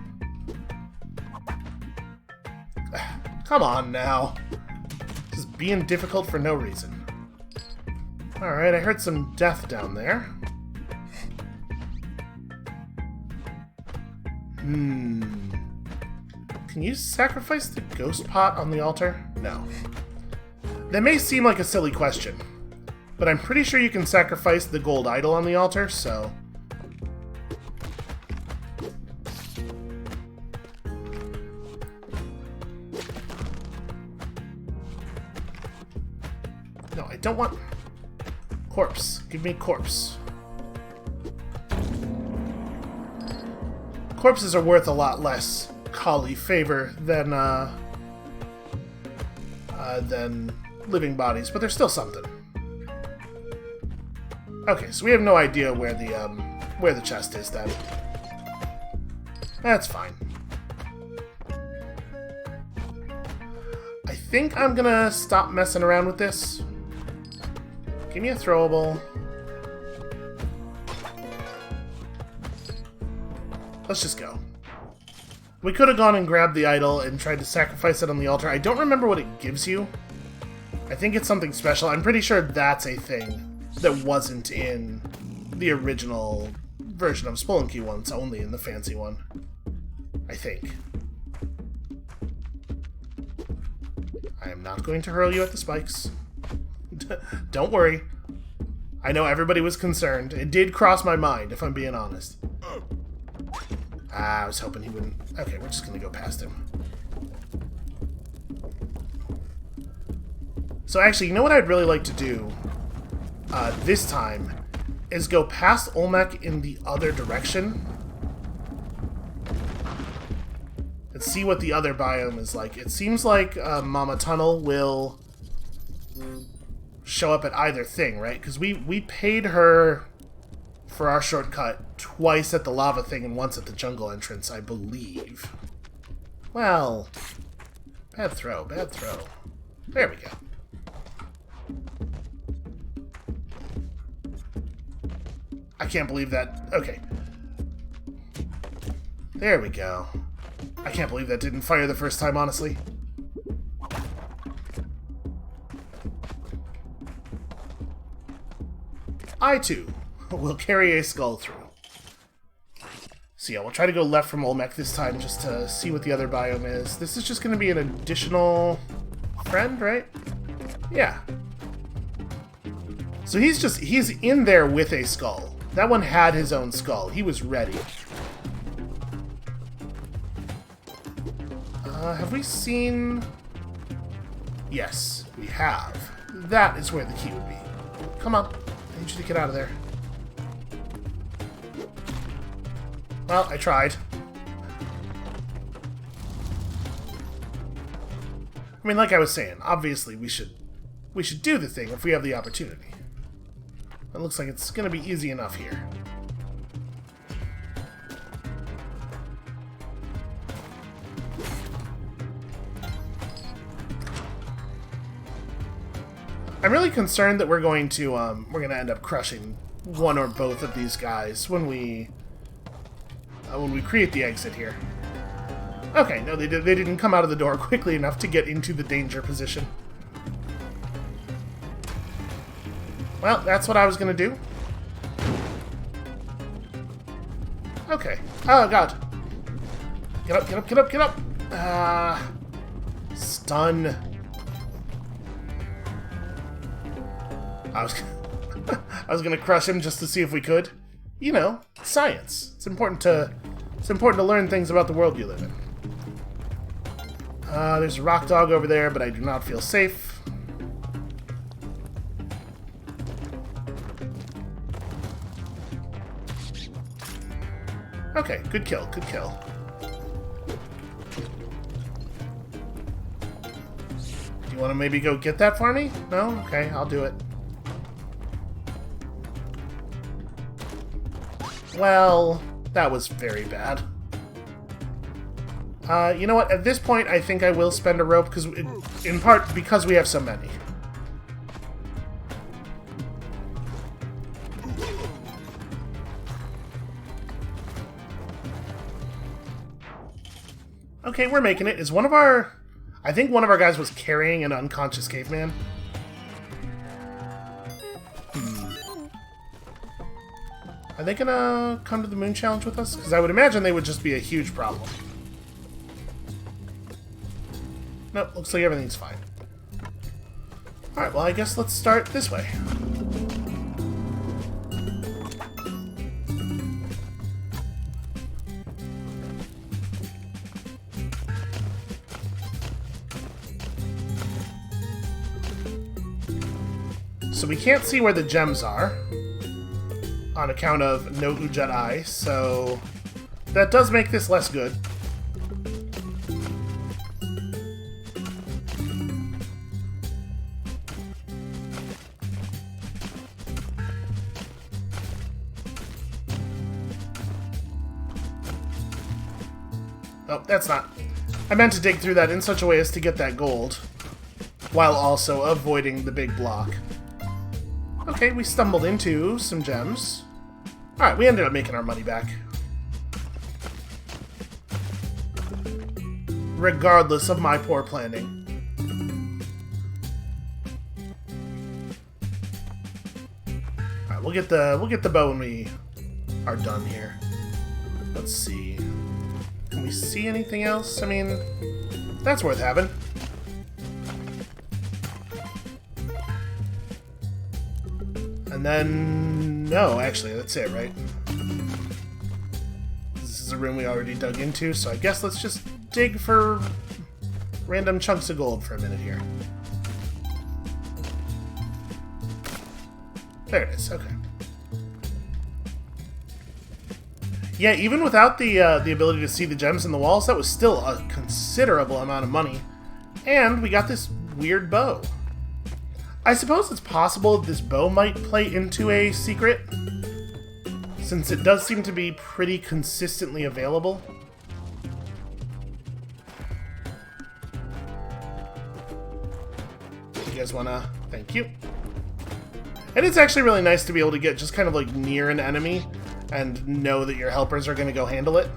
Come on now. This is being difficult for no reason. Alright, I heard some death down there. Can you sacrifice the ghost pot on the altar? No. That may seem like a silly question, but I'm pretty sure you can sacrifice the gold idol on the altar, so... I don't want... Corpse. Give me corpse. Corpses are worth a lot less collie favor than living bodies, but they're still something. Okay, so we have no idea where the chest is then. That's fine. I think I'm gonna stop messing around with this. Give me a throwable. Let's just go. We could have gone and grabbed the idol and tried to sacrifice it on the altar. I don't remember what it gives you. I think it's something special. I'm pretty sure that's a thing that wasn't in the original version of Spelunky one. It's only in the fancy one. I think. I am not going to hurl you at the spikes. Don't worry. I know everybody was concerned. It did cross my mind, if I'm being honest. I was hoping he wouldn't... Okay, we're just gonna go past him. So actually, you know what I'd really like to do this time is go past Olmec in the other direction and see what the other biome is like. It seems like Mama Tunnel will show up at either thing, right? Because we paid her for our shortcut twice at the lava thing and once at the jungle entrance, I believe. Well, bad throw, bad throw. There we go. I can't believe that. Okay. There we go. I can't believe that didn't fire the first time, honestly. I, too, will carry a skull through. So yeah, we'll try to go left from Olmec this time just to see what the other biome is. This is just going to be an additional friend, right? Yeah. So he's in there with a skull. That one had his own skull. He was ready. Have we seen... Yes, we have. That is where the key would be. Come on. I need you to get out of there. Well, I tried. I mean, like I was saying, obviously we should do the thing if we have the opportunity. It looks like it's going to be easy enough here. I'm really concerned that we're going to end up crushing one or both of these guys when we create the exit here. Okay, no, they didn't come out of the door quickly enough to get into the danger position. Well, that's what I was gonna do. Okay. Oh, God. Get up, get up, get up, get up! Stun. I was gonna crush him just to see if we could. You know, science. It's important to learn things about the world you live in. There's a rock dog over there, but I do not feel safe. Okay, good kill, good kill. Do you want to maybe go get that for me? No? Okay, I'll do it. Well, that was very bad. You know what? At this point, I think I will spend a rope, because in part because we have so many. Okay, we're making it. Is one of our... I think one of our guys was carrying an unconscious caveman. Are they gonna come to the moon challenge with us? Because I would imagine they would just be a huge problem. Nope, looks like everything's fine. Alright, well I guess let's start this way. So we can't see where the gems are on account of no Ujat Eye, so that does make this less good. Oh, that's not. I meant to dig through that in such a way as to get that gold, while also avoiding the big block. Okay, we stumbled into some gems. Alright, we ended up making our money back. Regardless of my poor planning. Alright, we'll get the bow when we are done here. Let's see. Can we see anything else? I mean, that's worth having. And then... no, actually, that's it, right? This is a room we already dug into, so I guess let's just dig for random chunks of gold for a minute here. There it is, okay. Yeah, even without the ability to see the gems in the walls, that was still a considerable amount of money. And we got this weird bow. I suppose it's possible this bow might play into a secret, since it does seem to be pretty consistently available. You guys wanna... thank you. And it's actually really nice to be able to get just kind of like near an enemy and know that your helpers are gonna go handle it.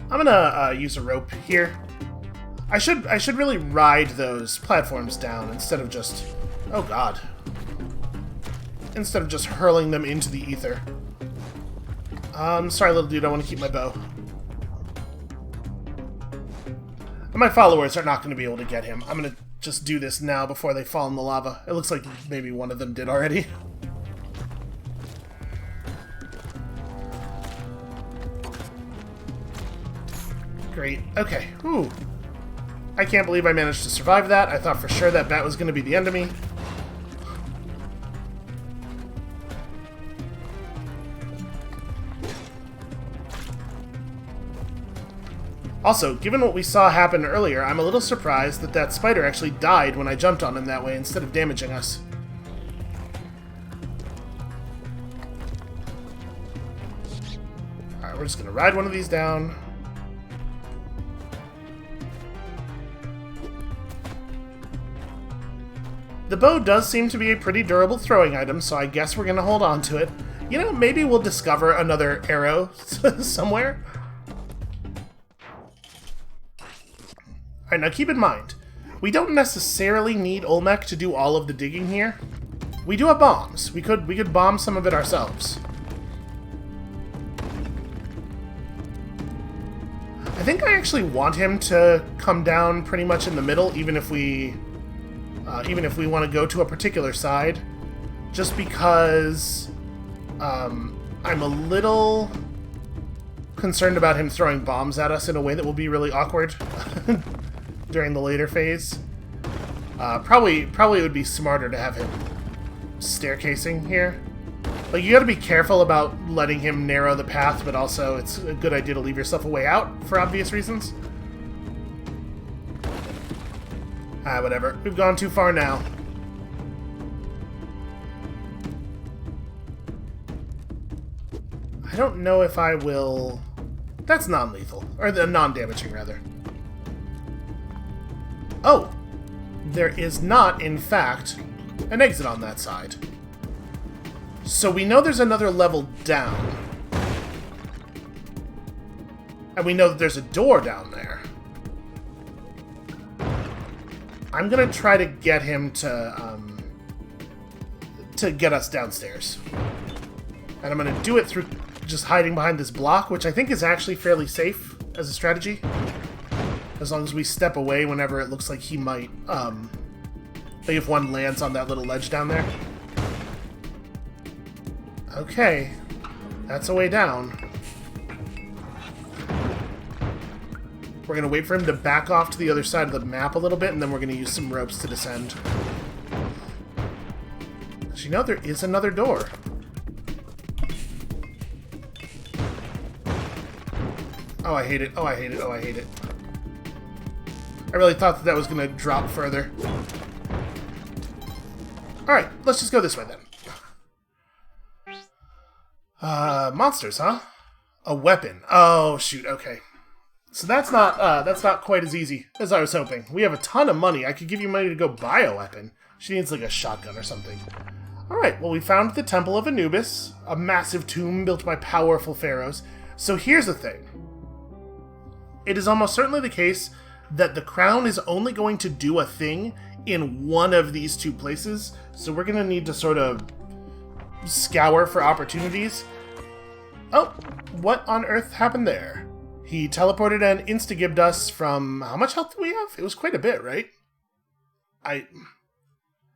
I'm gonna use a rope here. I should really ride those platforms down instead of just... oh god. Instead of just hurling them into the ether. Sorry little dude, I want to keep my bow. And my followers are not going to be able to get him. I'm going to just do this now before they fall in the lava. It looks like maybe one of them did already. Great. Okay. Ooh. I can't believe I managed to survive that. I thought for sure that bat was going to be the end of me. Also, given what we saw happen earlier, I'm a little surprised that that spider actually died when I jumped on him that way instead of damaging us. Alright, we're just going to ride one of these down. The bow does seem to be a pretty durable throwing item, so I guess we're going to hold on to it. You know, maybe we'll discover another arrow somewhere. Alright, now keep in mind, we don't necessarily need Olmec to do all of the digging here. We do have bombs. We could bomb some of it ourselves. I think I actually want him to come down pretty much in the middle, even if we want to go to a particular side, just because I'm a little concerned about him throwing bombs at us in a way that will be really awkward during the later phase. Probably it would be smarter to have him staircasing here. Like, you gotta be careful about letting him narrow the path, but also it's a good idea to leave yourself a way out for obvious reasons. Whatever. We've gone too far now. I don't know if I will... That's non-lethal. Or non-damaging, rather. Oh! There is not, in fact, an exit on that side. So we know there's another level down. And we know that there's a door down there. I'm gonna try to get him to get us downstairs. And I'm gonna do it through just hiding behind this block, which I think is actually fairly safe as a strategy. As long as we step away whenever it looks like he might, like if one lands on that little ledge down there. Okay. That's a way down. We're going to wait for him to back off to the other side of the map a little bit, and then we're going to use some ropes to descend. Because you know there is another door. Oh, I hate it. Oh, I hate it. Oh, I hate it. I really thought that that was going to drop further. Alright, let's just go this way then. Monsters, huh? A weapon. Oh, shoot, okay. So that's not quite as easy as I was hoping. We have a ton of money. I could give you money to go buy a weapon. She needs like a shotgun or something. Alright, well we found the Temple of Anubis, a massive tomb built by powerful pharaohs. So here's the thing. It is almost certainly the case that the crown is only going to do a thing in one of these two places. So we're going to need to sort of scour for opportunities. Oh, what on earth happened there? He teleported and insta-gibbed us from... How much health do we have? It was quite a bit, right?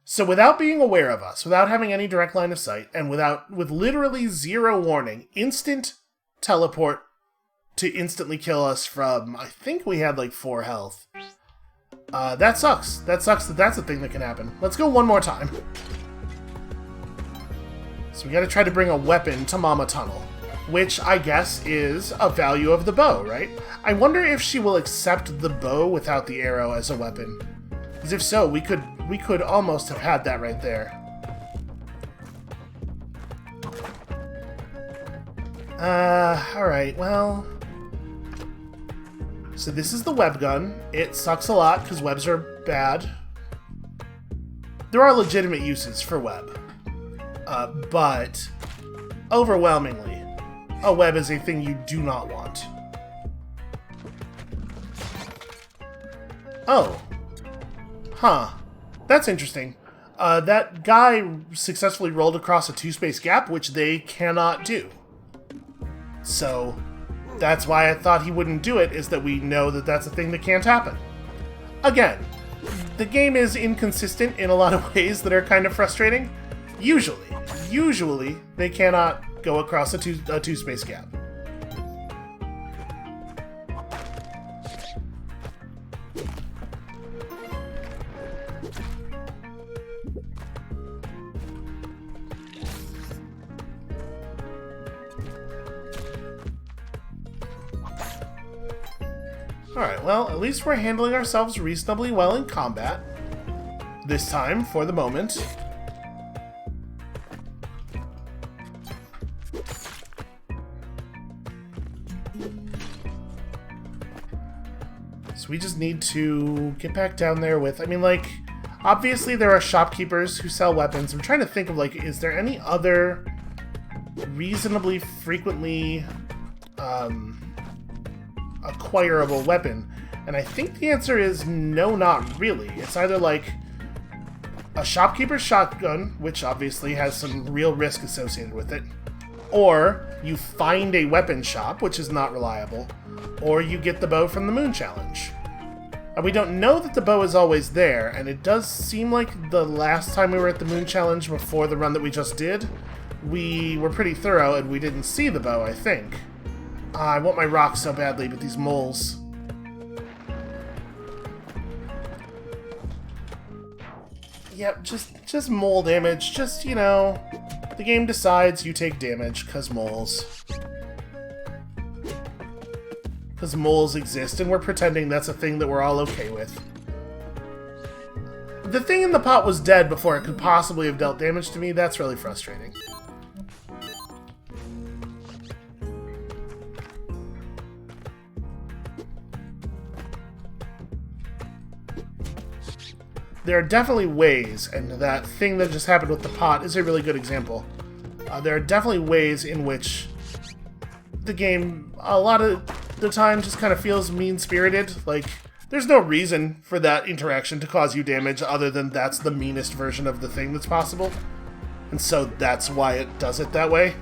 So without being aware of us, without having any direct line of sight, and with literally zero warning, instant teleport to instantly kill us from... I think we had like 4 health. That sucks. That sucks that that's a thing that can happen. Let's go one more time. So we gotta try to bring a weapon to Mama Tunnel. Which, I guess, is a value of the bow, right? I wonder if she will accept the bow without the arrow as a weapon. Because if so, we could almost have had that right there. Alright, well... So this is the web gun. It sucks a lot, because webs are bad. There are legitimate uses for web. But, overwhelmingly, a web is a thing you do not want. Oh. Huh. That's interesting. That guy successfully rolled across a 2-space gap, which they cannot do. So, that's why I thought he wouldn't do it, is that we know that that's a thing that can't happen. Again, the game is inconsistent in a lot of ways that are kind of frustrating. Usually, they cannot go across a two-space gap. Alright, well, at least we're handling ourselves reasonably well in combat. This time, for the moment. So we just need to get back down there with... I mean, like, obviously there are shopkeepers who sell weapons. I'm trying to think of, like, is there any other reasonably frequently acquirable weapon? And I think the answer is no, not really. It's either, like, a shopkeeper's shotgun, which obviously has some real risk associated with it, or you find a weapon shop, which is not reliable, or you get the bow from the Moon Challenge. And we don't know that the bow is always there, and it does seem like the last time we were at the Moon Challenge before the run that we just did, we were pretty thorough and we didn't see the bow, I think. I want my rock so badly, but these moles... Yep, just mole damage, just, you know, the game decides you take damage, 'cause moles. Because moles exist, and we're pretending that's a thing that we're all okay with. The thing in the pot was dead before it could possibly have dealt damage to me. That's really frustrating. There are definitely ways, and that thing that just happened with the pot is a really good example. There are definitely ways in which the game, a lot of the time, just kind of feels mean-spirited. Like, there's no reason for that interaction to cause you damage other than that's the meanest version of the thing that's possible. And so that's why it does it that way.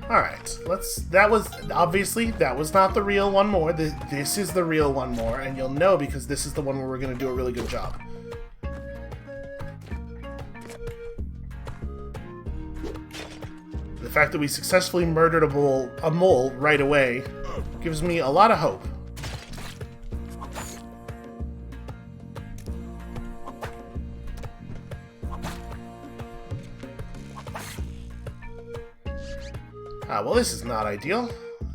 Alright, that was not the real one more. This is the real one more, and you'll know because this is the one where we're going to do a really good job. fact that we successfully murdered a mole right away gives me a lot of hope. Well, this is not ideal.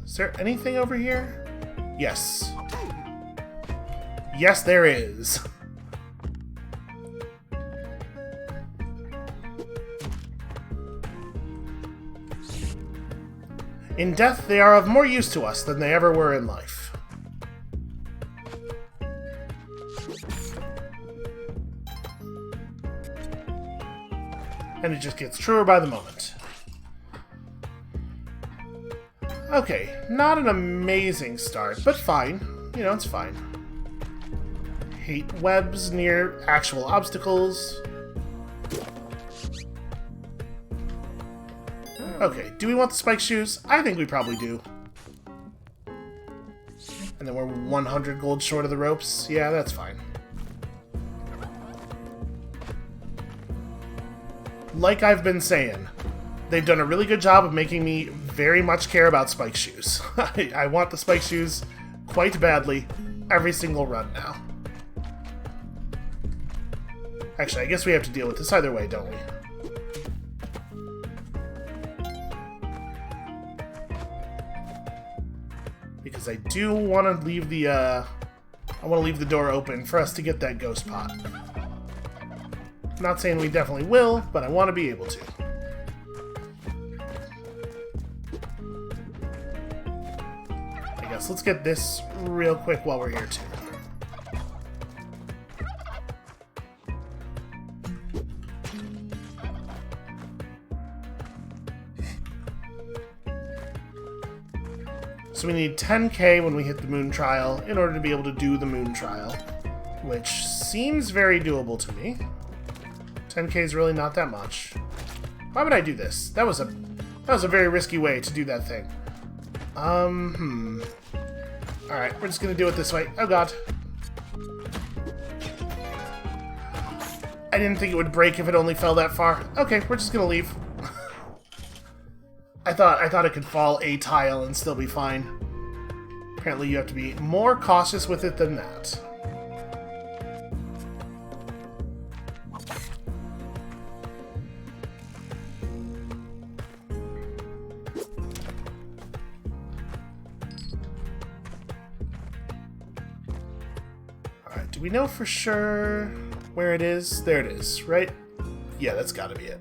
Is there anything over here? Yes. Yes, there is. In death, they are of more use to us than they ever were in life. And it just gets truer by the moment. Okay, not an amazing start, but fine. You know, it's fine. Hate webs near actual obstacles. Okay, do we want the spike shoes? I think we probably do. And then we're 100 gold short of the ropes. Yeah, that's fine. Like I've been saying, they've done a really good job of making me very much care about spike shoes. I want the spike shoes quite badly every single run now. Actually, I guess we have to deal with this either way, don't we? Because I do want to leave the, I want to leave the door open for us to get that ghost pot. Not saying we definitely will, but I want to be able to. I guess let's get this real quick while we're here too. So we need 10k when we hit the moon trial in order to be able to do the moon trial, which seems very doable to me. 10k is really not that much. Why would I do this? That was a very risky way to do that thing. Alright, we're just gonna do it this way. Oh god. I didn't think it would break if it only fell that far. Okay, we're just gonna leave. I thought it could fall a tile and still be fine. Apparently you have to be more cautious with it than that. Alright, do we know for sure where it is? There it is, right? Yeah, that's gotta be it.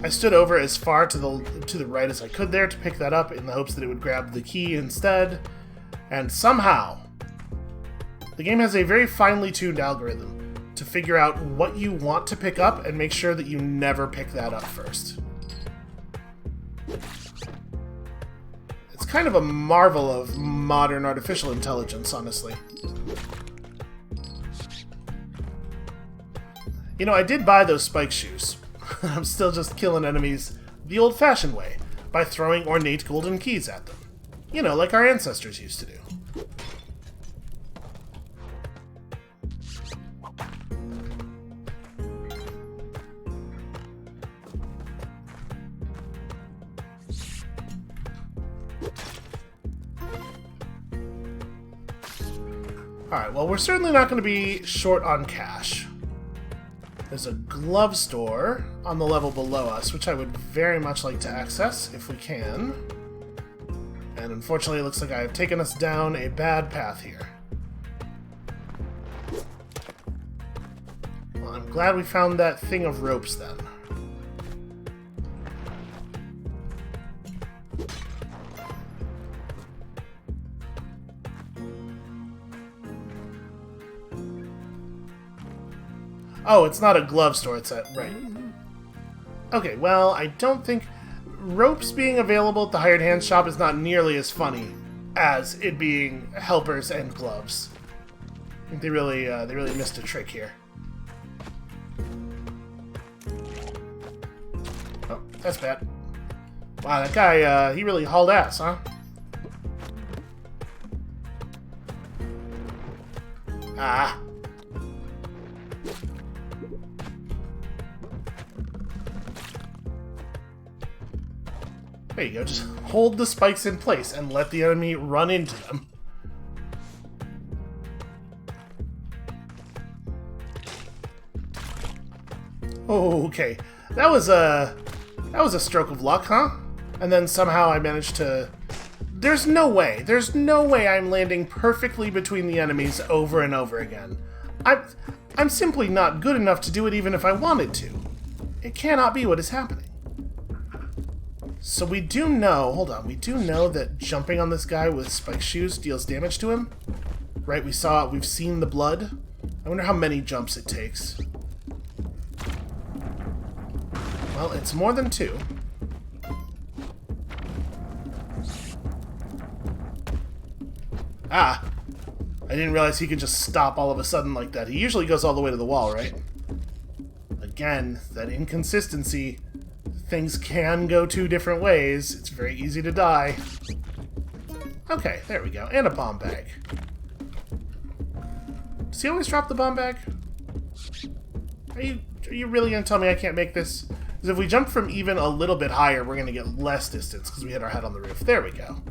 I stood over as far to the right as I could there to pick that up in the hopes that it would grab the key instead. And somehow, the game has a very finely tuned algorithm to figure out what you want to pick up and make sure that you never pick that up first. It's kind of a marvel of modern artificial intelligence, honestly. You know, I did buy those spike shoes. I'm still just killing enemies the old-fashioned way, by throwing ornate golden keys at them. You know, like our ancestors used to do. Alright, well, we're certainly not going to be short on cash. There's a glove store on the level below us, which I would very much like to access, if we can. And unfortunately, it looks like I have taken us down a bad path here. Well, I'm glad we found that thing of ropes, then. Oh, it's not a glove store, it's a... right. Okay, well, I don't think... ropes being available at the hired hand shop is not nearly as funny as it being helpers and gloves. I think they really missed a trick here. Oh, that's bad. Wow, that guy, he really hauled ass, huh? Ah. There you go, just hold the spikes in place and let the enemy run into them. Oh, okay. That was a stroke of luck, huh? And then somehow I managed to... There's no way I'm landing perfectly between the enemies over and over again. I'm simply not good enough to do it even if I wanted to. It cannot be what is happening. So we do know, hold on, we do know that jumping on this guy with spike shoes deals damage to him. Right, we've seen the blood. I wonder how many jumps it takes. Well, it's more than 2. Ah! I didn't realize he could just stop all of a sudden like that. He usually goes all the way to the wall, right? Again, that inconsistency. Things can go 2 different ways. It's very easy to die. Okay, there we go. And a bomb bag. Does he always drop the bomb bag? Are you really going to tell me I can't make this? Because if we jump from even a little bit higher, we're going to get less distance because we hit our head on the roof. There we go.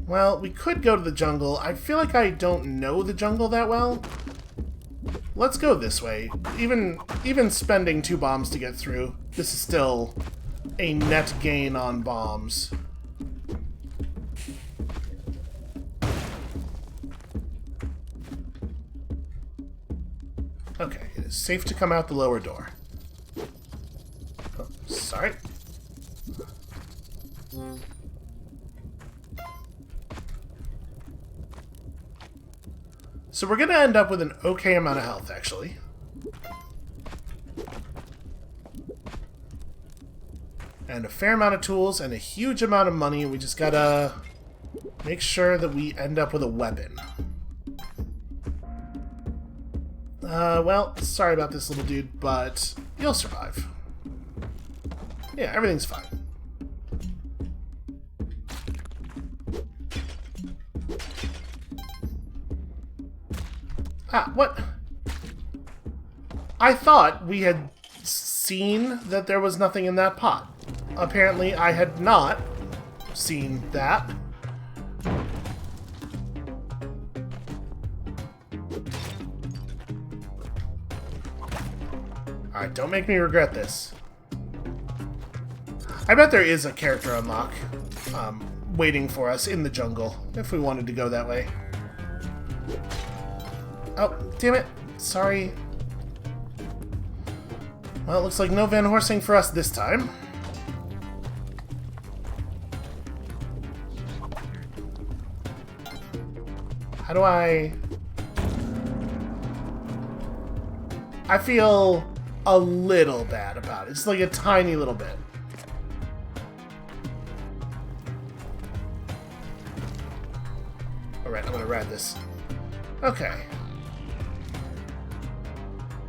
Well, we could go to the jungle. I feel like I don't know the jungle that well. Let's go this way. Even spending 2 bombs to get through, this is still a net gain on bombs. Okay, it is safe to come out the lower door. Oh, sorry. So we're going to end up with an okay amount of health, actually. And a fair amount of tools and a huge amount of money. We just gotta make sure that we end up with a weapon. Well, sorry about this little dude, but you'll survive. Yeah, everything's fine. Ah, what? I thought we had seen that there was nothing in that pot. Apparently, I had not seen that. Alright, don't make me regret this. I bet there is a character unlock waiting for us in the jungle, if we wanted to go that way. Oh, damn it. Sorry. Well, it looks like no Van Horsing for us this time. How do I feel a little bad about it. It's like a tiny little bit. Alright, I'm gonna ride this. Okay.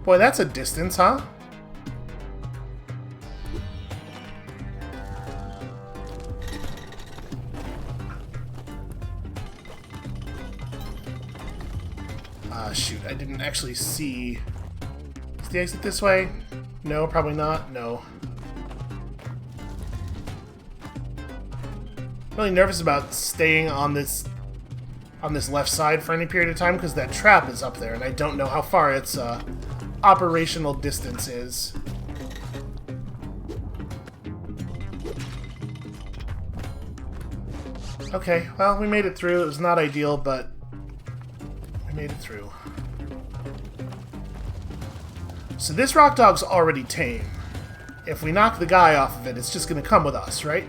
Boy, that's a distance, huh? Shoot, I didn't actually see... Is the exit this way? No, probably not. No. I'm really nervous about staying on this left side for any period of time because that trap is up there and I don't know how far its operational distance is. Okay, well, we made it through. It was not ideal, but we made it through. So this rock dog's already tame. If we knock the guy off of it, it's just going to come with us, right?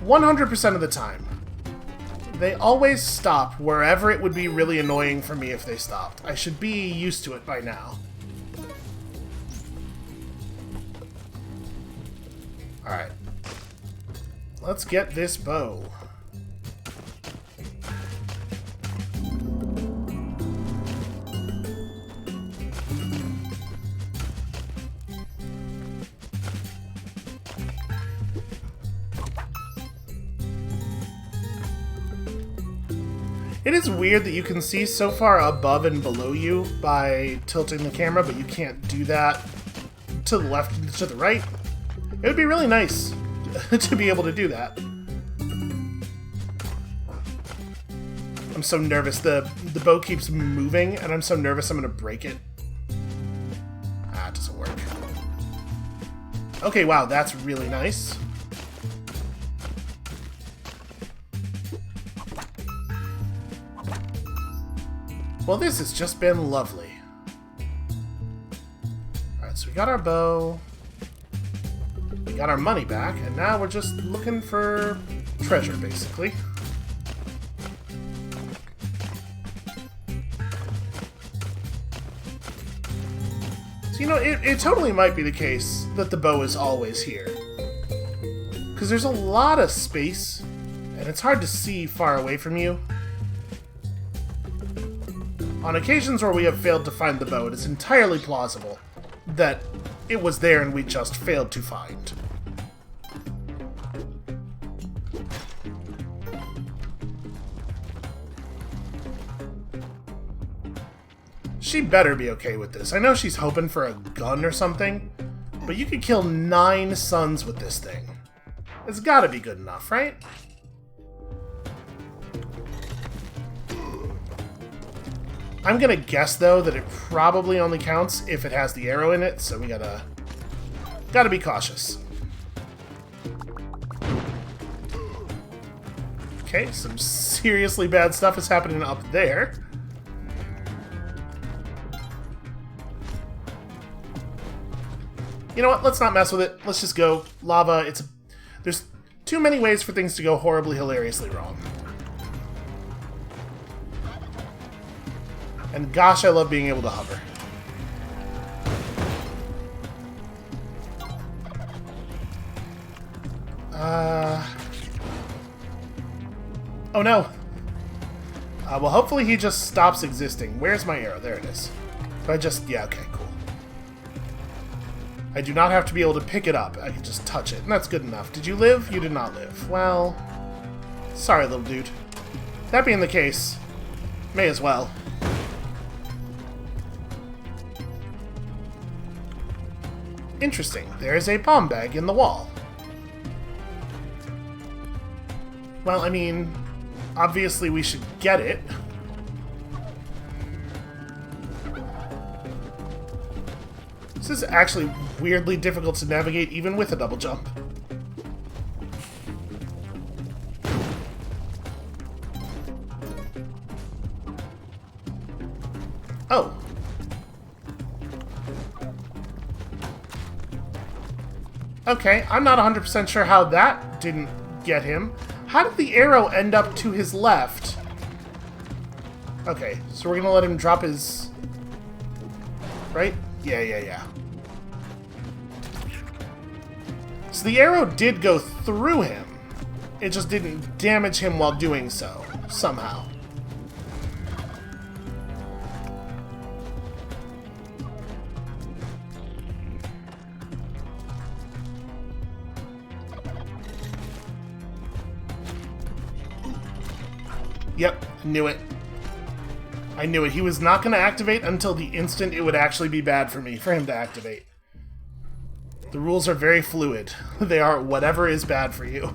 100% of the time. They always stop wherever it would be really annoying for me if they stopped. I should be used to it by now. Alright. Let's get this bow. It is weird that you can see so far above and below you by tilting the camera, but you can't do that to the left and to the right. It would be really nice to be able to do that. I'm so nervous. The bow keeps moving, and I'm so nervous I'm going to break it. Ah, it doesn't work. Okay, wow, that's really nice. Well, this has just been lovely. Alright, so we got our bow. We got our money back, and now we're just looking for treasure, basically. So, you know, it totally might be the case that the bow is always here. Because there's a lot of space, and it's hard to see far away from you. On occasions where we have failed to find the bow, it is entirely plausible that it was there and we just failed to find. She better be okay with this. I know she's hoping for a gun or something, but you could kill 9 suns with this thing. It's gotta be good enough, right? I'm gonna guess, though, that it probably only counts if it has the arrow in it, so we gotta be cautious. Okay, some seriously bad stuff is happening up there. You know what? Let's not mess with it. Let's just go. Lava, there's too many ways for things to go horribly, hilariously wrong. And gosh, I love being able to hover. Oh no! Well, hopefully he just stops existing. Where's my arrow? There it is. Yeah, okay, cool. I do not have to be able to pick it up. I can just touch it, and that's good enough. Did you live? You did not live. Well, sorry, little dude. That being the case, may as well. Interesting. There is a bomb bag in the wall. Well, I mean, obviously we should get it. This is actually weirdly difficult to navigate even with a double jump. Oh. Okay, I'm not 100% sure how that didn't get him. How did the arrow end up to his left? Okay, so we're gonna let him drop his... Right? Yeah. So the arrow did go through him. It just didn't damage him while doing so, somehow. Yep, knew it. I knew it. He was not going to activate until the instant it would actually be bad for me, for him to activate. The rules are very fluid. They are whatever is bad for you.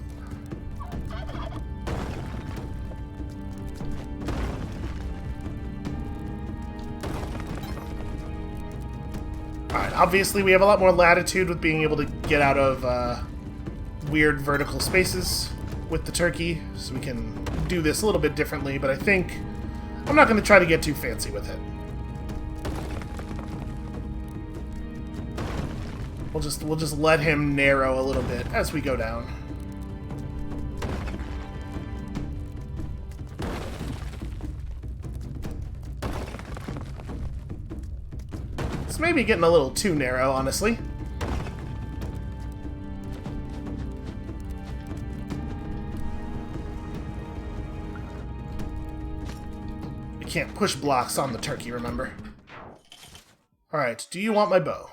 Alright, obviously we have a lot more latitude with being able to get out of weird vertical spaces with the turkey, so we can do this a little bit differently, but I think I'm not going to try to get too fancy with it. We'll just let him narrow a little bit as we go down. It's maybe getting a little too narrow, honestly. Can't push blocks on the turkey, remember? Alright, do you want my bow?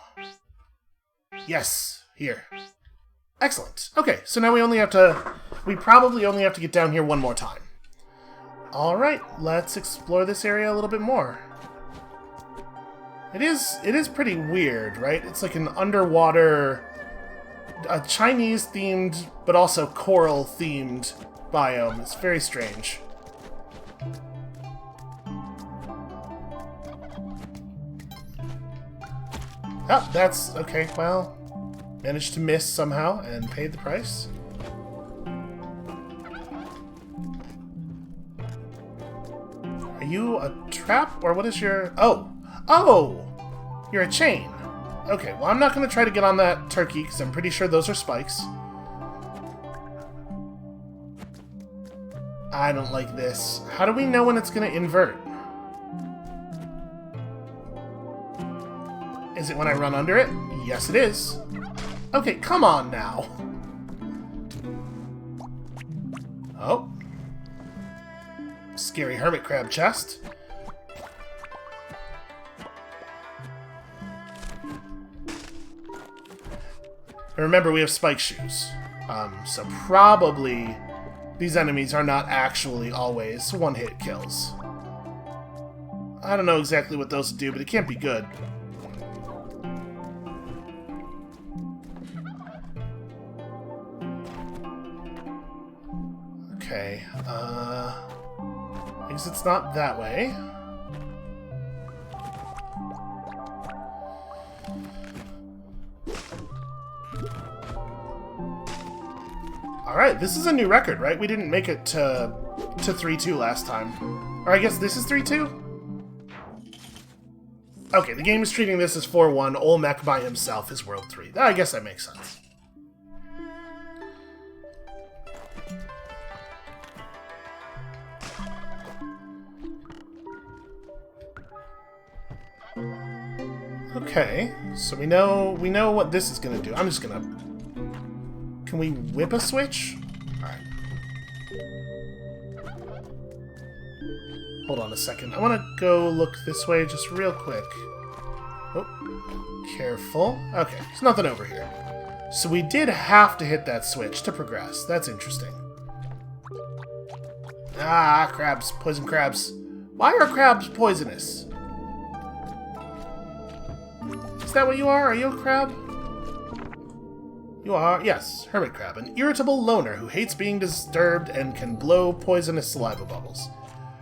Yes, here. Excellent. Okay, so now we probably only have to get down here one more time. Alright, let's explore this area a little bit more. It is pretty weird, right? It's like an underwater, a Chinese-themed, but also coral-themed biome. It's very strange. Oh, that's... okay, well... managed to miss somehow and paid the price. Are you a trap, or what is your... oh! Oh! You're a chain. Okay, well I'm not going to try to get on that turkey, because I'm pretty sure those are spikes. I don't like this. How do we know when it's going to invert? Is it when I run under it? Yes, it is. Okay, come on now. Oh. Scary hermit crab chest. And remember, we have spike shoes. So probably these enemies are not actually always one-hit kills. I don't know exactly what those do, but it can't be good. Okay, I guess it's not that way. Alright, this is a new record, right? We didn't make it to 3-2 last time. Or I guess this is 3-2? Okay, the game is treating this as 4-1. Olmec by himself is World 3. I guess that makes sense. Okay, so we know what this is gonna do. I'm just gonna... can we whip a switch? Alright. Hold on a second. I want to go look this way just real quick. Oh, careful. Okay, there's nothing over here. So we did have to hit that switch to progress. That's interesting. Ah, crabs. Poison crabs. Why are crabs poisonous? Is that what you are? Are you a crab? You are, yes, hermit crab, an irritable loner who hates being disturbed and can blow poisonous saliva bubbles.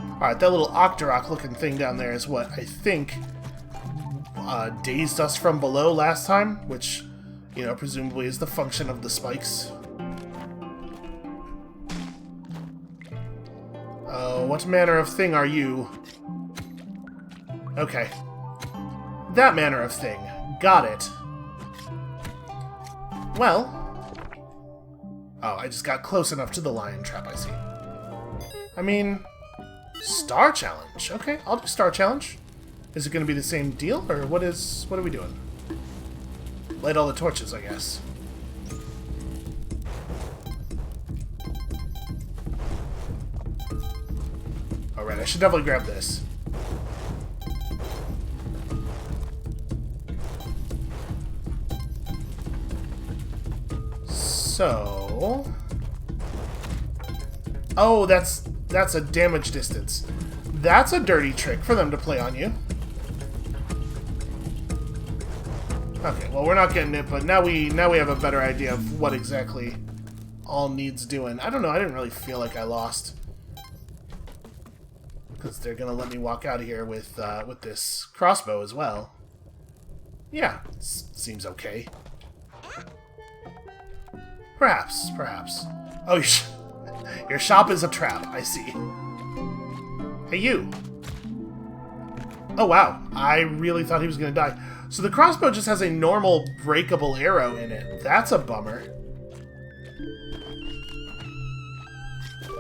Alright, that little Octorok-looking thing down there is what I think dazed us from below last time, which, you know, presumably is the function of the spikes. Oh, what manner of thing are you? Okay. That manner of thing. Got it. Well... oh, I just got close enough to the lion trap, I see. I mean... Star Challenge. Okay, I'll do Star Challenge. Is it going to be the same deal, or what are we doing? Light all the torches, I guess. Alright, I should definitely grab this. So... oh, that's a damage distance. That's a dirty trick for them to play on you. Okay, well we're not getting it, but now we have a better idea of what exactly all needs doing. I don't know, I didn't really feel like I lost. Because they're gonna let me walk out of here with this crossbow as well. Yeah, seems okay. Perhaps, perhaps. Oh, your shop is a trap, I see. Hey, you. Oh, wow. I really thought he was going to die. So the crossbow just has a normal breakable arrow in it. That's a bummer.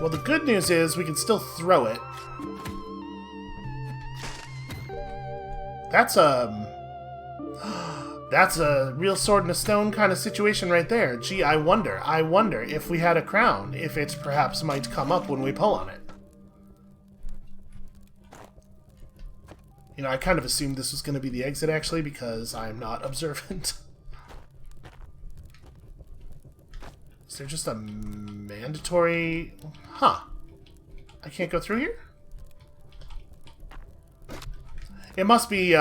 Well, the good news is we can still throw it. That's a real sword in a stone kind of situation right there. Gee, I wonder if we had a crown, if it perhaps might come up when we pull on it. You know, I kind of assumed this was going to be the exit, actually, because I'm not observant. Is there just a mandatory... huh. I can't go through here? It must be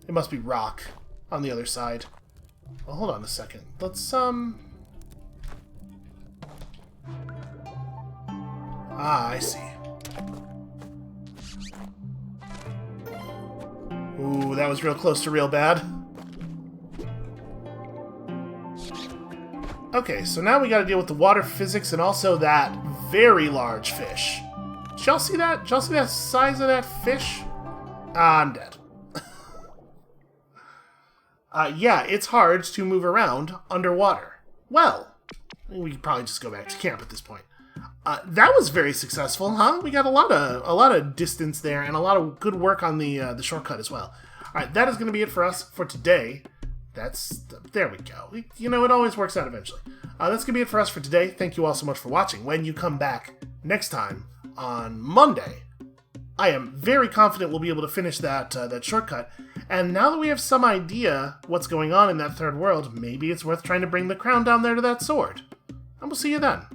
It must be rock on the other side. Well, hold on a second. Let's, Ah, I see. Ooh, that was real close to real bad. Okay, so now we gotta deal with the water physics and also that very large fish. Did y'all see that? Did y'all see that size of that fish? I'm dead. Yeah, it's hard to move around underwater. Well, we could probably just go back to camp at this point. That was very successful, huh? We got a lot of distance there and a lot of good work on the shortcut as well. All right, that is going to be it for us for today. There we go. You know, it always works out eventually. That's going to be it for us for today. Thank you all so much for watching. When you come back next time on Monday, I am very confident we'll be able to finish that shortcut. And now that we have some idea what's going on in that third world, maybe it's worth trying to bring the crown down there to that sword. And we'll see you then.